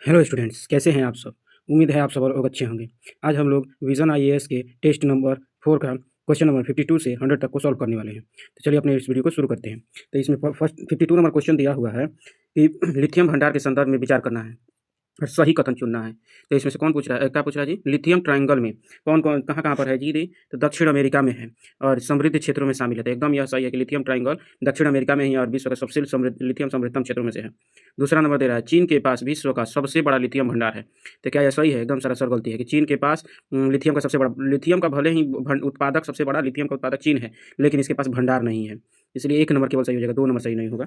Hello students, कैसे हैं आप सब। उम्मीद है आप सब लोग अच्छे होंगे। आज हम लोग विज़न आईएएस के टेस्ट नंबर 4 का क्वेश्चन नंबर 52 से 100 तक को सॉल्व करने वाले हैं। तो चलिए अपने इस वीडियो को शुरू करते हैं। तो इसमें फर्स्ट 52 नंबर क्वेश्चन दिया हुआ है कि लिथियम भंडार के संदर्भ में विचार करना है और सही कथन चुनना है। तो इसमें से कौन पूछ रहा है, क्या पूछ रहा है जी? लिथियम ट्रायंगल में कौन-कौन कहाँ-कहाँ पर है जी? तो दक्षिण अमेरिका में है और समृद्ध क्षेत्रों में शामिल है। तो एकदम यह सही है कि लिथियम ट्रायंगल दक्षिण अमेरिका में ही है और विश्व का सबसे समृद्ध लिथियम समृद्धतम क्षेत्रों में से है। दूसरा नंबर दे रहा है, चीन के पास विश्व का सबसे बड़ा लिथियम भंडार है। तो क्या यह सही है? एकदम सरासर गलती है कि चीन के पास लिथियम का सबसे बड़ा, लिथियम का भले ही उत्पादक सबसे बड़ा लिथियम का उत्पादक चीन है, लेकिन इसके पास भंडार नहीं है। इसलिए 1 नंबर केवल सही हो जाएगा, 2 नंबर सही नहीं होगा।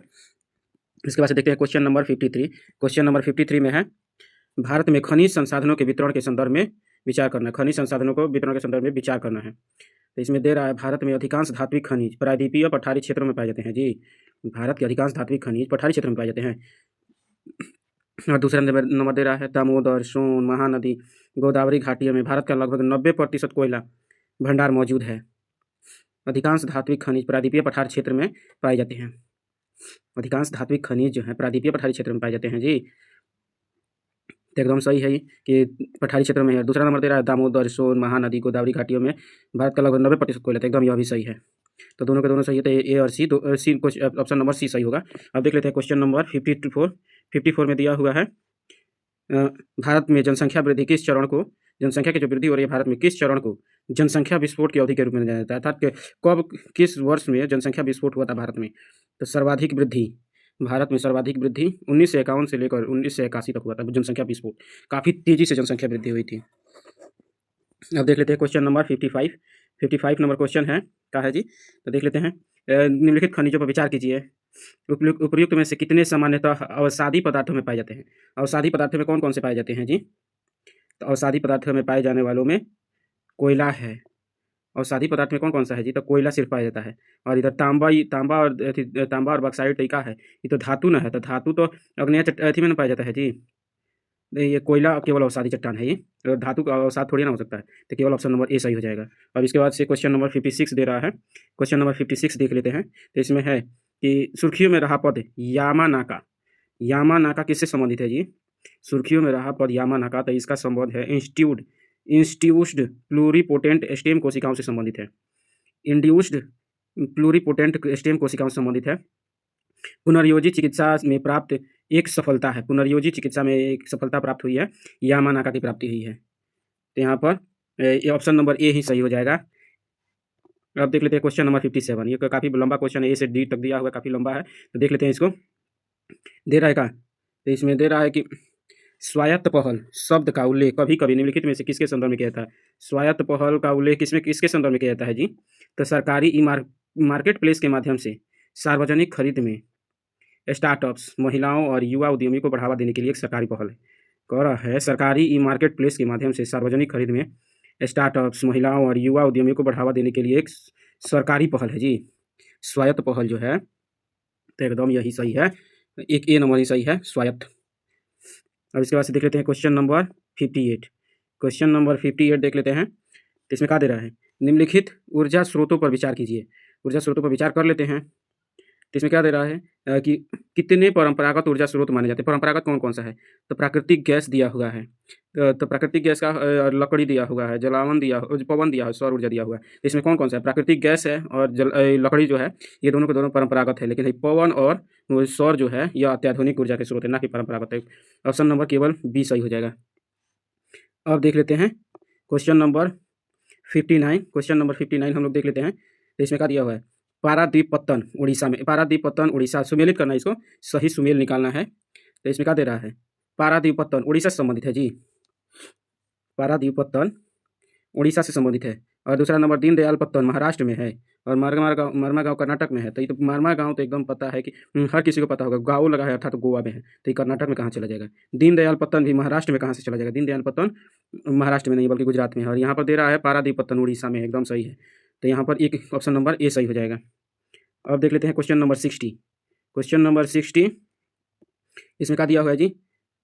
इसके बाद से देखते हैं क्वेश्चन नंबर 53। क्वेश्चन नंबर 53 में है, भारत में खनिज संसाधनों के वितरण के संदर्भ में विचार करना है। खनिज संसाधनों को वितरण के संदर्भ में विचार करना है। तो इसमें दे रहा है, भारत में अधिकांश धात्विक खनिज प्रायद्वीपीय और पठारी क्षेत्रों में पाए जाते हैं जी। भारत के अधिकांश धात्विक खनिज पठारी क्षेत्र में पाए जाते हैं। और दूसरा नंबर दे रहा है, दामोदर, सोन, महानदी, गोदावरी घाटियों में भारत का लगभग 90% कोयला भंडार मौजूद है। अधिकांश धात्विक खनिज प्रायद्वीपीय पठार क्षेत्र में पाए जाते हैं। अधिकांश धात्विक खनिज जो है प्रायद्वीपीय पठारी क्षेत्र में पाए जाते हैं जी। तो एकदम सही है कि पठारी क्षेत्र में है। दूसरा नंबर दे रहा है, दामोदर, सोन, महानदी, गोदावरी घाटियों में भारत का लगभग 90% कोयला, तो एकदम यह भी सही है। तो दोनों के दोनों सही है। तो ए और सी, सी ऑप्शन नंबर सी सही होगा। अब देख लेते हैं क्वेश्चन नंबर 54 में दिया हुआ है, भारत में जनसंख्या वृद्धि किस चरण को, जनसंख्या की जो वृद्धि हो रही है भारत में, किस चरण को जनसंख्या विस्फोट की अवधि के रूप में जाना जाता है, अर्थात कब किस वर्ष में जनसंख्या विस्फोट हुआ था भारत में। तो सर्वाधिक वृद्धि, भारत में सर्वाधिक वृद्धि 1951 से लेकर 1981 तक हुआ था जनसंख्या विस्फोट। काफ़ी तेज़ी से जनसंख्या वृद्धि हुई थी। अब देख लेते हैं क्वेश्चन नंबर 55 नंबर क्वेश्चन है, क्या है जी? तो देख लेते हैं, निम्नलिखित खनिजों पर विचार कीजिए। उपर्युक्त में से कितने सामान्यतः अवसादी पदार्थों में पाए जाते हैं? अवसादी पदार्थों में कौन कौन से पाए जाते हैं जी? तो अवसादी पदार्थों में पाए जाने वालों में कोयला है। अवसादी पदार्थ में कौन कौन सा है जी? तो कोयला सिर्फ पाया जाता है। और इधर तांबा और बक्साइट तो क्या है? ये तो धातु न है। तो धातु तो अग्नेय अथी में न पाया जाता है जी। नहीं, ये कोयला केवल अवसादी चट्टान है ये, और धातु का अवसाद थोड़ी ना हो सकता है। तो केवल ऑप्शन नंबर ए सही हो जाएगा। अब इसके बाद से क्वेश्चन नंबर 56 दे रहा है। क्वेश्चन नंबर 56 देख लेते हैं। तो इसमें है कि सुर्खियों में रहा पद यामानाका, यामानाका किससे संबंधित है जी? सुर्खियों में रहा पद यामानाका, तो इसका संबंध है इंस्टीट्यूस्ड प्लूरिपोटेंट स्टेम कोशिकाओं से संबंधित है। इंड्यूस्ड प्लूरिपोटेंट स्टेम कोशिकाओं से संबंधित है। पुनर्योजी चिकित्सा में प्राप्त एक सफलता है, पुनर्योजी चिकित्सा में एक सफलता प्राप्त हुई है, यामानाका की प्राप्ति हुई है। तो यहाँ पर ये ऑप्शन नंबर ए ही सही हो जाएगा। अब देख लेते हैं क्वेश्चन नंबर 57। ये काफ़ी लंबा क्वेश्चन है, ए से डी तक दिया हुआ है, काफ़ी लंबा है। तो देख लेते हैं इसको। दे रहा है क्या? तो इसमें दे रहा है कि स्वायत्त पहल शब्द का उल्लेख कभी कभी निम्नलिखित में से किसके संदर्भ में किया जाता है? स्वायत्त पहल का उल्लेख किसके संदर्भ में किया जाता है जी? तो सरकारी मार्केट प्लेस के माध्यम से सार्वजनिक खरीद में स्टार्टअप्स, महिलाओं और युवा उद्यमियों को बढ़ावा देने के लिए एक सरकारी पहल है। कह रहा है, सरकारी ई मार्केट प्लेस के माध्यम से सार्वजनिक खरीद में स्टार्टअप्स, महिलाओं और युवा उद्यमियों को बढ़ावा देने के लिए एक सरकारी पहल है जी, स्वायत्त पहल जो है। तो एकदम यही सही है, एक ए नंबर ही सही है, स्वायत्त। अब इसके बाद से देख लेते हैं क्वेश्चन नंबर 58। क्वेश्चन नंबर 58 देख लेते हैं। तो इसमें क्या दे रहा है, निम्नलिखित ऊर्जा स्रोतों पर विचार कीजिए। ऊर्जा स्रोतों पर विचार कर लेते हैं। तो इसमें क्या दे रहा है, कि कितने परंपरागत ऊर्जा स्रोत माने जाते हैं। परंपरागत कौन कौन सा है? तो प्राकृतिक गैस दिया हुआ है, तो प्राकृतिक गैस का लकड़ी दिया हुआ है, जलावन दिया, पवन दिया है, सौर ऊर्जा दिया हुआ है। तो इसमें कौन कौन सा है? प्राकृतिक गैस है और लकड़ी जो है, ये दोनों के दोनों परंपरागत है, लेकिन पवन और सौर जो है यह अत्याधुनिक ऊर्जा के स्रोत है, ना कि परंपरागत है। ऑप्शन नंबर केवल बी सही हो जाएगा। अब देख लेते हैं क्वेश्चन नंबर 59। क्वेश्चन नंबर 59 हम लोग देख लेते हैं। तो इसमें क्या दिया हुआ है, पारादीप पत्तन उड़ीसा में, पारादीप पत्तन उड़ीसा, सुमेलित करना है इसको, सही सुमेल निकालना है। तो इसमें क्या दे रहा है, पारादीप पत्तन उड़ीसा से संबंधित है जी, पारादीप पत्तन उड़ीसा से संबंधित है। और दूसरा नंबर दीनदयाल पत्तन महाराष्ट्र में है, और मरमा गाँव कर्नाटक में है। तो ये तो मरमा गाँव तो एकदम पता है कि हर किसी को पता होगा, गाँव लगा है अर्थात तो गोवा में है, तो ये कर्नाटक में कहाँ चला जाएगा? दीनदयाल पत्तन भी महाराष्ट्र में कहाँ से चला जाएगा? दीनदयाल पत्तन महाराष्ट्र में नहीं बल्कि गुजरात में है, और यहाँ पर दे रहा है पारादीप पत्तन उड़ीसा में, एकदम सही है। तो यहाँ पर एक ऑप्शन नंबर ए सही हो जाएगा। अब देख लेते हैं क्वेश्चन नंबर 60। क्वेश्चन नंबर 60 इसमें क्या दिया हुआ है जी,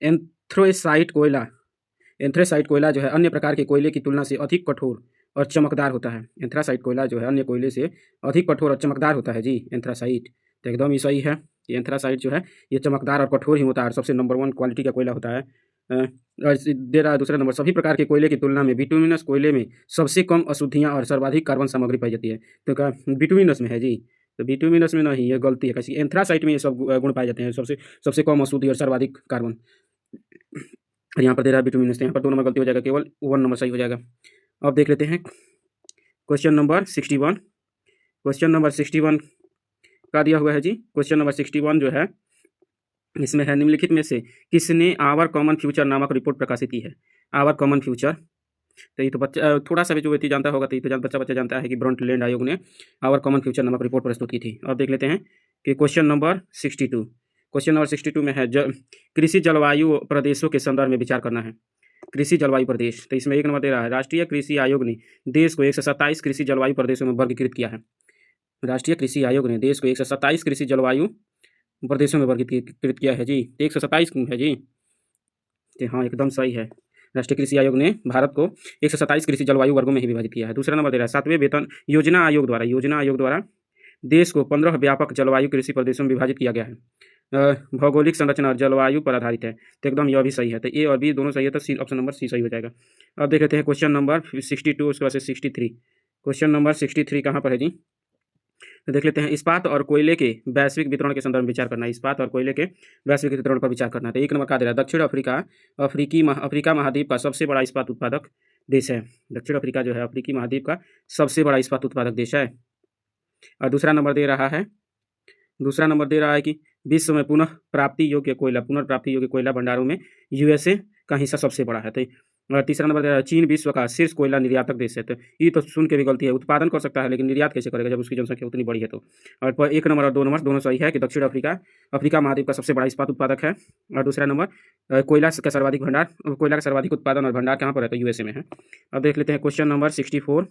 एंथ्रेसाइट कोयला, एंथ्रेसाइट कोयला जो है अन्य प्रकार के कोयले की तुलना से अधिक कठोर और चमकदार होता है। एंथ्रासाइट कोयला जो है अन्य कोयले से अधिक कठोर और चमकदार होता है जी, एंथ्रासाइट। तो एकदम ही सही है, ये एंथ्रासाइट जो है ये चमकदार और कठोर ही होता है, और सबसे नंबर 1 क्वालिटी का कोयला होता है। दे रहा है दूसरा नंबर, सभी प्रकार के कोयले की तुलना में बिटुमिनस कोयले में सबसे कम अशुद्धियाँ और सर्वाधिक कार्बन सामग्री पाई जाती है। तो क्या बिटुमिनस में है जी? तो बिटुमिनस में नहीं, ये गलती है। कैसी एंथ्रासाइट में ये सब गुण पाए जाते हैं, सबसे सबसे कम अशुद्धि और सर्वाधिक कार्बन। और यहाँ पर दे रहा है बिटुमिनस, तो यहाँ पर 2 नंबर गलती हो जाएगा, केवल 1 नंबर सही हो जाएगा। अब देख लेते हैं क्वेश्चन नंबर 61। क्वेश्चन नंबर 61 का दिया हुआ है जी। क्वेश्चन नंबर 61 जो है, इसमें है निम्नलिखित में से किसने आवर कॉमन फ्यूचर नामक रिपोर्ट प्रकाशित की है? आवर कॉमन फ्यूचर, तो ये तो बच्चा थोड़ा सा भी जो व्यक्ति जानता होगा तो ये तो बच्चा जानता है कि ब्रॉन्टलैंड आयोग ने आवर कॉमन फ्यूचर नामक रिपोर्ट प्रस्तुत की थी। अब देख लेते हैं कि क्वेश्चन नंबर 62। क्वेश्चन नंबर 62 में है कृषि जलवायु प्रदेशों के संदर्भ में विचार करना है। कृषि जलवायु प्रदेश, तो इसमें 1 नंबर दे रहा है, राष्ट्रीय कृषि आयोग ने देश को 127 कृषि जलवायु प्रदेशों में वर्गीकृत किया है। राष्ट्रीय कृषि आयोग ने देश को 127 कृषि जलवायु प्रदेशों में वर्गीकृत किया है जी। 127 है जी, तो हाँ एकदम सही है। राष्ट्रीय कृषि आयोग ने भारत को 127 कृषि जलवायु वर्गों में ही विभाजित किया है। दूसरा नंबर दे रहा है, 7वें वेतन योजना आयोग द्वारा देश को 15 व्यापक जलवायु कृषि प्रदेशों में विभाजित किया गया है। भौगोलिक संरचना और जलवायु पर आधारित है, तो एकदम यह भी सही है। तो ए और बी दोनों सही है, तो सी ऑप्शन नंबर सी सही हो जाएगा। अब देख लेते हैं क्वेश्चन नंबर 62, उसके बाद से 63। क्वेश्चन नंबर 63 कहाँ पर है जी? तो देख लेते हैं, इस्पात और कोयले के वैश्विक वितरण के संदर्भ में विचार करना है। इस्पात और कोयले के वैश्विक वितरण पर विचार करना है। तो 1 नंबर का दे रहा है, दक्षिण अफ्रीका महाद्वीप का सबसे बड़ा इस्पात उत्पादक देश है। दक्षिण अफ्रीका जो है अफ्रीकी महाद्वीप का सबसे बड़ा इस्पात उत्पादक देश है। और दूसरा नंबर दे रहा है कि विश्व में पुनर्प्राप्ति योग्य कोयला भंडारों में यूएसए का हिस्सा सबसे बड़ा है। तो और तीसरा नंबर दे रहा है, चीन विश्व का शीर्ष कोयला निर्यातक देश है। तो ये तो सुन के भी गलती है, उत्पादन कर सकता है लेकिन निर्यात कैसे करेगा जब उसकी जनसंख्या उतनी बड़ी है। तो और 1 नंबर और 2 नंबर दोनों सही है कि दक्षिण अफ्रीका महाद्वीप का सबसे बड़ा इस्पात उत्पादक है। और दूसरा नंबर कोयला का सर्वाधिक उत्पादन और भंडार कहाँ पर है? तो यूएसए में है। अब देख लेते हैं क्वेश्चन नंबर 64।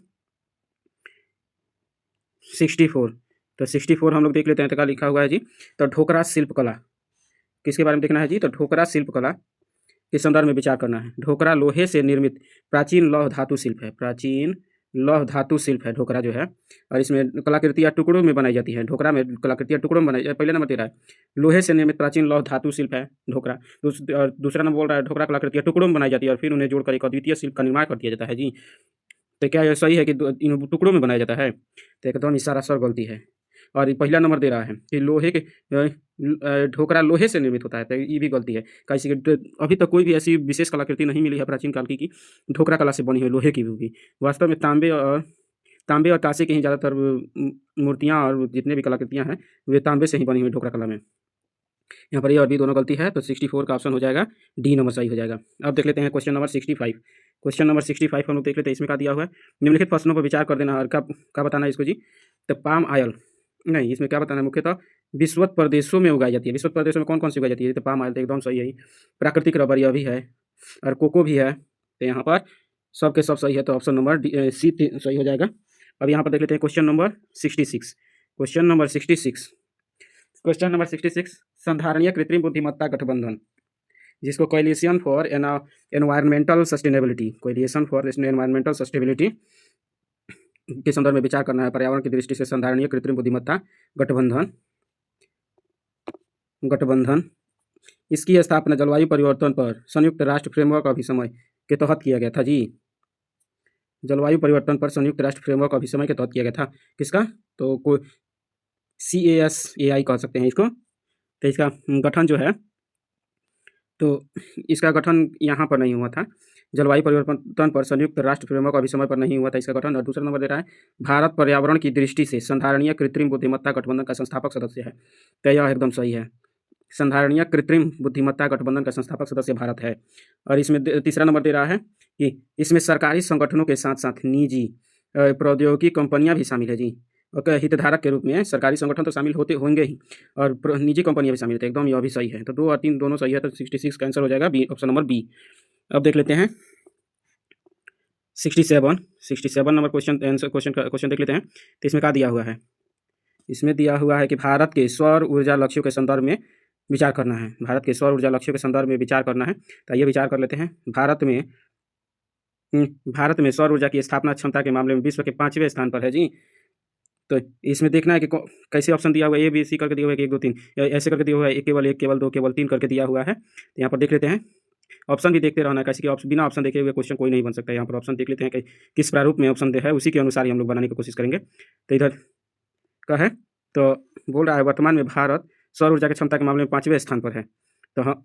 तो 64 हम लोग देख लेते हैं, तो क्या लिखा हुआ है जी? तो ढोकरा शिल्पकला किसके बारे में देखना है जी? तो ढोकरा शिल्पकला के संदर्भ में विचार करना है। ढोकरा लोहे से निर्मित प्राचीन लौह धातु शिल्प है ढोकरा जो है। और इसमें कलाकृतियाँ टुकड़ों में बनाई जाती है। ढोकरा में कलाकृतियाँ टुकड़ों में बनाई, पहले नंबर दे रहा है, लोहे से निर्मित प्राचीन लौह धातु शिल्प है ढोकरा। और दूसरा नंबर बोल रहा है, ढोकरा कलाकृतियाँ टुकड़ों में बनाई जाती है और फिर उन्हें जोड़कर एक अद्वितीय शिल्प का निर्माण कर दिया जाता है जी। तो क्या यह सही है कि इन टुकड़ों में बनाया जाता है? तो एकदम इशारा सर गलती है। और पहला नंबर दे रहा है कि ढोकरा लोहे से निर्मित होता है, तो ये भी गलती है। कैसे कि अभी तक कोई भी ऐसी विशेष कलाकृति नहीं मिली है प्राचीन काल की ढोकरा कला से बनी हुई लोहे की भी होगी। वास्तव में तांबे और कांसे की ही ज़्यादातर मूर्तियाँ और जितने भी कलाकृतियाँ हैं वे तांबे से ही बनी हुई ढोकरा कला में। यहाँ पर ए और बी दोनों गलती है, तो 64 का ऑप्शन हो जाएगा, डी नंबर सही हो जाएगा। अब देख लेते हैं क्वेश्चन नंबर 65। क्वेश्चन नंबर 65 हम लोग देख लेते हैं, इसमें क्या दिया हुआ है? निम्नलिखित फसलों पर विचार कर देना और क्या बताना है इसको जी? तो पाम आयल नहीं, इसमें क्या बताना है? मुख्यतः विषुवत प्रदेशों में उगाई जाती है। विषुवत प्रदेशों में कौन कौन सी उगाई जाती है? तो पाम आयल तो एकदम सही है। प्राकृतिक रबर यह भी है और कोको भी है। तो यहाँ पर सब के सब सही है, तो ऑप्शन नंबर सी सही हो जाएगा। अब यहाँ पर देख लेते हैं क्वेश्चन नंबर 66। क्वेश्चन नंबर 66 संधारणीय कृत्रिम बुद्धिमत्ता गठबंधन, जिसको कोएलिशन फॉर एनवायरमेंटल सस्टेनेबिलिटी के संदर्भ में विचार करना है। पर्यावरण की दृष्टि से संधारणीय कृत्रिम बुद्धिमत्ता गठबंधन इसकी स्थापना जलवायु परिवर्तन पर संयुक्त राष्ट्र फ्रेमवर्क अभिसमय के तहत किया गया था जी। जलवायु परिवर्तन पर संयुक्त राष्ट्र फ्रेमवर्क अभिसमय के तहत किया गया था। किसका? तो कोई CASAI कह सकते हैं इसको। तो इसका गठन जो है, तो इसका गठन यहाँ पर नहीं हुआ था। जलवायु परिवर्तन पर संयुक्त राष्ट्र फ्रेमवर्क अभिसमय पर नहीं हुआ था इसका गठन। और दूसरा नंबर दे रहा है, भारत पर्यावरण की दृष्टि से संधारणीय कृत्रिम बुद्धिमत्ता गठबंधन का संस्थापक सदस्य है। तो यह एकदम सही है, संधारणीय कृत्रिम बुद्धिमत्ता गठबंधन का संस्थापक सदस्य भारत है। और इसमें तीसरा नंबर दे रहा है कि इसमें सरकारी संगठनों के साथ साथ निजी प्रौद्योगिकी कंपनियां भी शामिल है जी। और हितधारक के रूप में सरकारी संगठन तो शामिल होंगे ही और निजी कंपनियां भी शामिल थे। एकदम यह भी सही है, तो 2 और 3 दोनों सही है, तो 66 का आंसर हो जाएगा बी, ऑप्शन नंबर बी। अब देख लेते हैं 67 नंबर क्वेश्चन देख लेते हैं। तो इसमें क्या दिया हुआ है? इसमें दिया हुआ है कि भारत के सौर ऊर्जा लक्ष्यों के संदर्भ में विचार करना है। भारत के सौर ऊर्जा लक्ष्यों के संदर्भ में विचार करना है, तो ये विचार कर लेते हैं। भारत में सौर ऊर्जा की स्थापना क्षमता के मामले में विश्व के 5वें स्थान पर है जी। तो इसमें देखना है कि कैसे ऑप्शन दिया हुआ है, A B C करके दिया हुआ है कि 1 2 3 ऐसे करके दिया हुआ है, केवल 1 केवल 2 केवल 3 करके दिया हुआ है। तो यहाँ पर देख लेते हैं ऑप्शन भी देखते रहना है, कैसे कि ऑप्शन बिना ऑप्शन देखे हुए क्वेश्चन कोई नहीं बन सकता है। यहाँ पर ऑप्शन देख लेते हैं कि किस प्रारूप में ऑप्शन है, उसी के अनुसार ही हम लोग बनाने की कोशिश करेंगे। तो इधर का है, तो बोल रहा है वर्तमान में भारत सौर ऊर्जा की क्षमता के मामले में 5वें स्थान पर है। तो हाँ,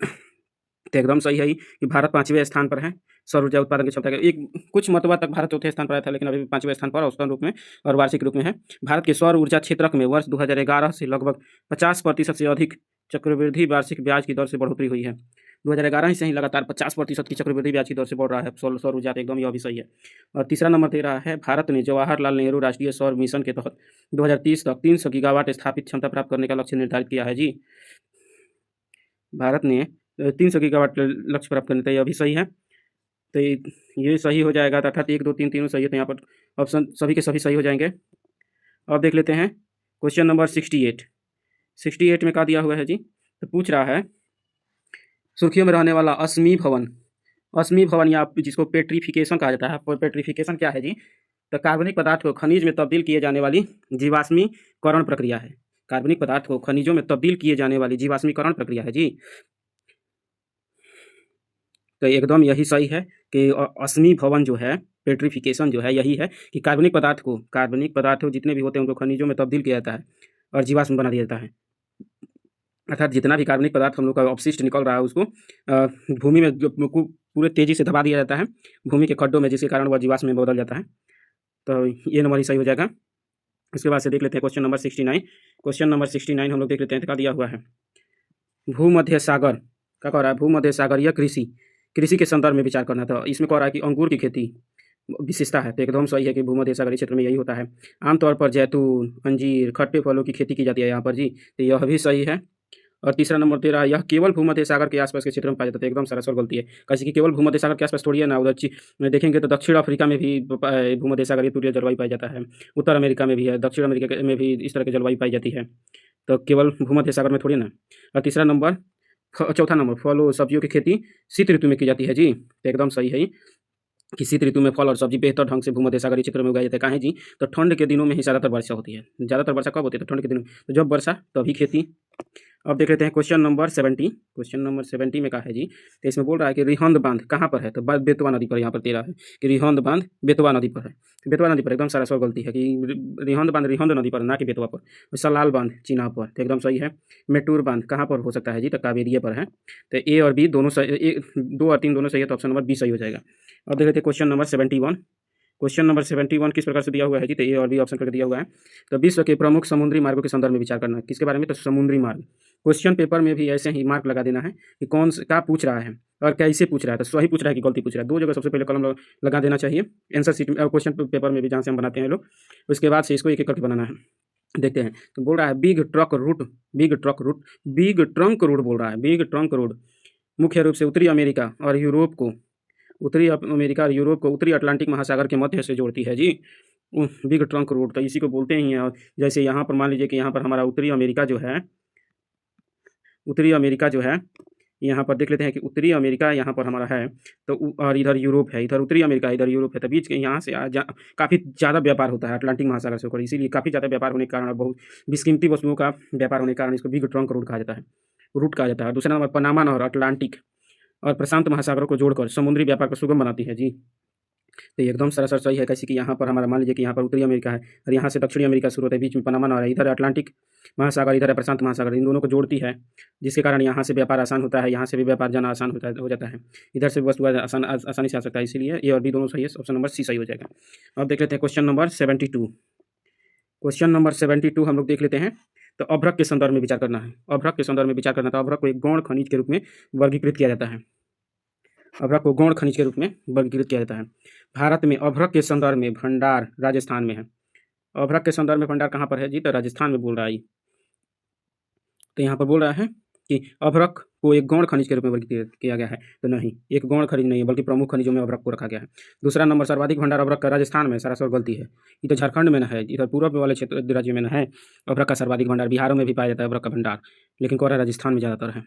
तो एकदम सही है ही कि भारत 5वें स्थान पर है सौर ऊर्जा उत्पादन की क्षमता के। एक कुछ मरतबा तक भारत चौथे स्थान पर आया था, लेकिन अभी 5वें स्थान पर औसतन रूप में और वार्षिक रूप में है। भारत के सौर ऊर्जा क्षेत्रक में वर्ष 2011 से लगभग 50% से अधिक चक्रवृद्धि वार्षिक ब्याज की दर से बढ़ोतरी हुई है। 2011 ही से ही लगातार 50% की चक्रवृद्धि ब्याज की दर से बढ़ रहा है सौर ऊर्जा, तो एकदम यह भी सही है। और तीसरा नंबर दे रहा है, भारत ने जवाहरलाल नेहरू राष्ट्रीय सौर मिशन के तहत 2030 तक 300 गीगावाट स्थापित क्षमता प्राप्त करने का लक्ष्य निर्धारित किया है जी। भारत ने 300 गीगावाट लक्ष्य प्राप्त करने का, यह भी सही है। तो ये सही हो जाएगा, अर्थात 1 2 3 तीनों सही है, तो यहाँ पर ऑप्शन सभी के सभी सही हो जाएंगे। अब देख लेते हैं क्वेश्चन नंबर 68 में क्या दिया हुआ है जी। तो पूछ रहा है, सुर्खियों में रहने वाला अश्मी भवन या जिसको पेट्रीफिकेशन कहा जाता है। पेट्रीफिकेशन क्या है जी? तो कार्बनिक पदार्थ को खनिज में तब्दील किए जाने वाली जीवाश्मीकरण प्रक्रिया है। कार्बनिक पदार्थ को खनिजों में तब्दील किए जाने वाली जीवाश्मीकरण प्रक्रिया है जी। तो एकदम यही सही है कि अश्मी भवन जो है, पेट्रीफिकेशन जो है, यही है कि कार्बनिक पदार्थ जितने भी होते हैं उनको खनिजों में तब्दील किया जाता है और जीवाश्म बना दिया जाता है। अर्थात जितना भी कार्बनिक पदार्थ हम लोग का अपशिष्ट निकल रहा है उसको भूमि में पूरे तेजी से दबा दिया जाता है भूमि के खड्डों में, जिसके कारण वह जीवाश्म में बदल जाता है। तो ये नंबर ही सही हो जाएगा। इसके बाद से देख लेते हैं क्वेश्चन नंबर 69 हम लोग देख लेते हैं क्या दिया हुआ है। भूमध्य सागर क्या कह रहा है? भूमध्य सागरीय कृषि के संदर्भ में विचार करना था। इसमें कह रहा है कि अंगूर की खेती विशेषता है, तो एकदम सही है कि भूमध्य सागरीय क्षेत्र में यही होता है। आमतौर पर जैतून, अंजीर, खट्टे फलों की खेती की जाती है यहाँ पर जी, तो यह भी सही है। और तीसरा नंबर दे रहा है, यह केवल भूमध्य सागर के आसपास के क्षेत्र में पाया जाता है। एकदम सरासर गलती है, कैसे कि केवल भूमध्य सागर के आसपास थोड़ी है ना, उधर देखेंगे तो दक्षिण अफ्रीका में भी भूमध्य सागरीय तुरीय जलवायु पाया जाता है। उत्तर अमेरिका में भी है, दक्षिण अमेरिका में भी इस तरह की जलवायु पाई जाती है, तो केवल भूमध्य सागर में थोड़ी ना। और चौथा नंबर, फल और सब्जियों की खेती शीत ऋतु में की जाती है जी, तो एकदम सही है कि शीत ऋतु में फल और सब्जी बेहतर ढंग से भूमध्य सागरीय क्षेत्र में उगाया जाता है। कहाँ है जी? तो ठंड के दिनों में ही ज़्यादातर वर्षा होती है। ज़्यादातर वर्षा कब होती है? तो ठंड के दिनों में, तो जब वर्षा तभी खेती। अब देख लेते हैं क्वेश्चन नंबर 70 में कहा है जी। तो इसमें बोल रहा है कि रिहंद बांध कहाँ पर है? तो बेतवा नदी पर यहाँ पर दे रहा है कि रिहंद बांध बेतवा नदी पर है। बेतवा नदी पर एकदम सरासर गलती है कि रिहंद बांध रिहंद नदी पर, ना कि बेतवा पर। सलाल बांध चिनाब पर, तो एकदम सही है। मेटूर बांध कहाँ पर हो सकता है जी? तो कावेरिया पर है। तो ए और बी दोनों सही, 2 और 3 दोनों सही है, तो ऑप्शन नंबर बी सही हो जाएगा। अब देख लेते हैं क्वेश्चन नंबर 71 किस प्रकार से दिया हुआ है जी? तो ए और बी ऑप्शन करके दिया हुआ है। तो विश्व के प्रमुख समुद्री मार्गों के संदर्भ में विचार करना है। किसके बारे में? तो समुद्री मार्ग। क्वेश्चन पेपर में भी ऐसे ही मार्क लगा देना है कि कौन से क्या पूछ रहा है और कैसे पूछ रहा है, तो सही पूछ रहा है कि गलती पूछ रहा है। 2 जगह सबसे पहले कलम लगा देना चाहिए आंसर शीट में, क्वेश्चन पेपर में भी जहाँ से हम बनाते हैं लोग, उसके बाद से इसको एक एक करके बनाना है। देखते हैं, तो बोल रहा है बिग ट्रंक रोड बोल रहा है। बिग ट्रंक रोड मुख्य रूप से उत्तरी अमेरिका और यूरोप को उत्तरी अटलांटिक महासागर के मध्य से जोड़ती है जी। बिग ट्रंक रोड, तो इसी को बोलते ही हैं। और जैसे यहाँ पर मान लीजिए कि यहाँ पर हमारा उत्तरी अमेरिका जो है, यहाँ पर देख लेते हैं कि उत्तरी अमेरिका यहाँ पर हमारा है, तो और इधर यूरोप है, इधर उत्तरी अमेरिका है, इधर यूरोप है, तो बीच के यहाँ से काफ़ी ज़्यादा व्यापार होता है अटलांटिक महासागर से होकर, इसीलिए काफ़ी ज़्यादा व्यापार होने के कारण और बहुत बेशकीमती वस्तुओं का व्यापार होने के कारण इसको बिग ट्रंक रोड कहा जाता है। दूसरा नंबर, पनामा नहर अटलांटिक और प्रशांत महासागरों को जोड़कर समुद्री व्यापार को सुगम बनाती है जी। तो एकदम सरासर सही है, कैसे कि यहाँ पर हमारा मान लीजिए कि यहाँ पर उत्तरी अमेरिका है और यहाँ से दक्षिणी अमेरिका शुरू होता है, बीच में पनामा नहर है, इधर अटलांटिक महासागर, इधर है प्रशांत महासागर, इन दोनों को जोड़ती है, जिसके कारण यहाँ से व्यापार आसान होता है, यहाँ से भी व्यापार जाना आसान हो जाता है, इधर से वस्तु आसानी से आ सकता है, इसीलिए ए और बी दोनों सही है, ऑप्शन नंबर सी सही हो जाएगा। अब देख लेते हैं क्वेश्चन नंबर 72 हम लोग देख लेते हैं। तो अभ्रक के संदर्भ में विचार करना है। तो अभ्रक को एक गौण खनिज के रूप में वर्गीकृत किया जाता है। भारत में अभ्रक के संदर्भ में भंडार राजस्थान में है। अभ्रक के संदर्भ में भंडार कहाँ पर है जी? तो राजस्थान में बोल रहा है। तो यहाँ पर बोल रहा है कि अभ्रक को एक गौण खनिज के रूप में वर्गीकृत किया गया है, तो नहीं, एक गौण खनिज नहीं है, बल्कि प्रमुख खनिजों में अभ्रक को रखा गया है। दूसरा नंबर, सर्वाधिक भंडार अभ्रक का राजस्थान में, सरासर गलती है, इधर झारखंड में न है, इधर पूर्व वाले क्षेत्र राज्य में न है अभ्रक का सर्वाधिक भंडार, बिहारों में भी पाया जाता है अभ्रक का भंडार, लेकिन कह रहा है राजस्थान में ज़्यादातर है।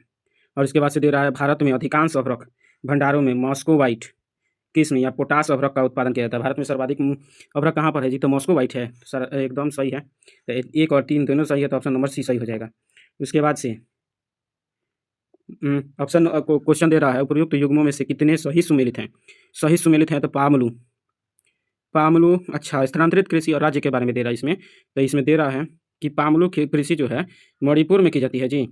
और इसके बाद से दे रहा है, भारत में अधिकांश अभ्रक भंडारों में मॉस्कोवाइट किस्म या पोटास अभ्रक का उत्पादन किया जाता है। भारत में सर्वाधिक अभ्रक कहाँ पर है जी? तो मॉस्कोवाइट है, सर एकदम सही है। तो 1 और 3 दोनों सही है, तो ऑप्शन नंबर सी सही हो जाएगा। उसके बाद से ऑप्शन क्वेश्चन दे रहा है, उपयुक्त युग्मों में से कितने सही सुमेलित हैं? सही सुमेलित हैं तो पामलू, पामलू। अच्छा, स्थानांतरित कृषि और राज्य के बारे में दे रहा है इसमें। तो इसमें दे रहा है कि पामलू कृषि जो है मणिपुर में की जाती है जी।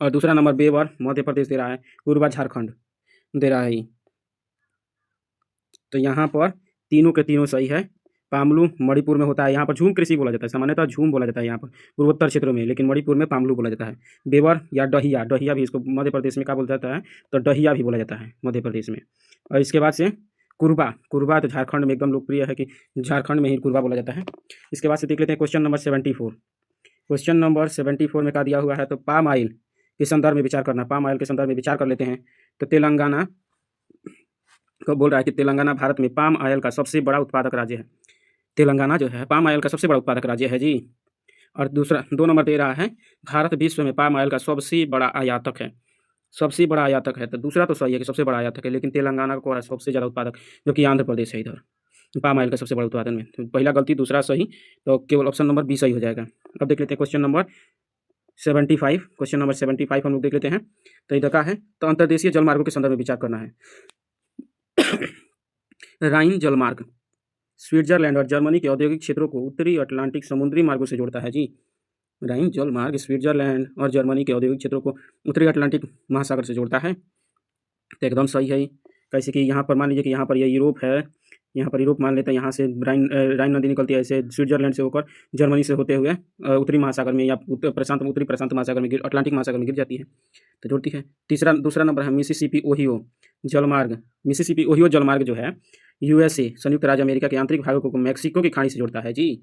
और दूसरा नंबर बेवर मध्य प्रदेश दे रहा है, पूर्वा झारखंड दे रहा है। तो यहाँ पर तीनों के तीनों सही है। पामलू मणिपुर में होता है, यहाँ पर झूम कृषि बोला जाता है, सामान्यतः झूम बोला जाता है यहाँ पर पूर्वोत्तर क्षेत्रों में, लेकिन मणिपुर में पामलू बोला जाता है। बेवर या डहिया, डहिया भी इसको मध्य प्रदेश में क्या बोला जाता है? तो डहिया भी बोला जाता है मध्य प्रदेश में। और इसके बाद से कुरबा, कुरबा तो झारखंड में एकदम लोकप्रिय है कि झारखंड में ही कुरबा बोला जाता है। इसके बाद से देख लेते हैं क्वेश्चन नंबर 74। क्वेश्चन नंबर 74 में क्या दिया हुआ है? तो पाम ऑयल के संदर्भ में विचार करना, पाम ऑयल के संदर्भ में विचार कर लेते हैं। तो तेलंगाना को बोल रहा है कि तेलंगाना भारत में पाम ऑयल का सबसे बड़ा उत्पादक राज्य है। तेलंगाना जो है पाम ऑयल का सबसे बड़ा उत्पादक राज्य है जी। और दूसरा 2 नंबर दे रहा है, भारत विश्व में पाम ऑयल का सबसे बड़ा आयातक है, सबसे बड़ा आयातक है। तो दूसरा तो सही है कि सबसे बड़ा आयातक है, लेकिन तेलंगाना को है सबसे ज़्यादा उत्पादक, जो कि आंध्र प्रदेश है इधर पाम ऑयल का सबसे बड़ा उत्पादन में। तो पहला गलती, दूसरा सही, तो केवल ऑप्शन नंबर बी सही हो जाएगा। अब देख लेते हैं क्वेश्चन नंबर 75। क्वेश्चन नंबर 75 हम लोग देख लेते हैं। तो इधर का है, तो अंतर्देशीय जलमार्गों के संदर्भ में विचार करना है। राइन जलमार्ग स्विट्जरलैंड और जर्मनी के औद्योगिक क्षेत्रों को उत्तरी अटलांटिक समुद्री मार्गों से जोड़ता है जी। राइन जलमार्ग स्विट्जरलैंड और जर्मनी के औद्योगिक क्षेत्रों को उत्तरी अटलांटिक महासागर से जोड़ता है। तो एकदम सही है। कैसे कि यहाँ पर मान लीजिए कि यहाँ पर ये यूरोप है, यहाँ पर यूरोप मान लेते हैं, यहाँ से राइन नदी निकलती है ऐसे स्विट्जरलैंड से होकर जर्मनी से होते हुए उत्तरी महासागर में या उत्तरी प्रशांत महासागर में अटलांटिक महासागर में गिर जाती है, तो जोड़ती है। दूसरा नंबर है मिसिसिपी ओहियो जलमार्ग। मिसिसिपी ओहियो जलमार्ग जो है यूएसए संयुक्त राज्य अमेरिका के आंतरिक भागों को मैक्सिको की खाड़ी से जोड़ता है जी।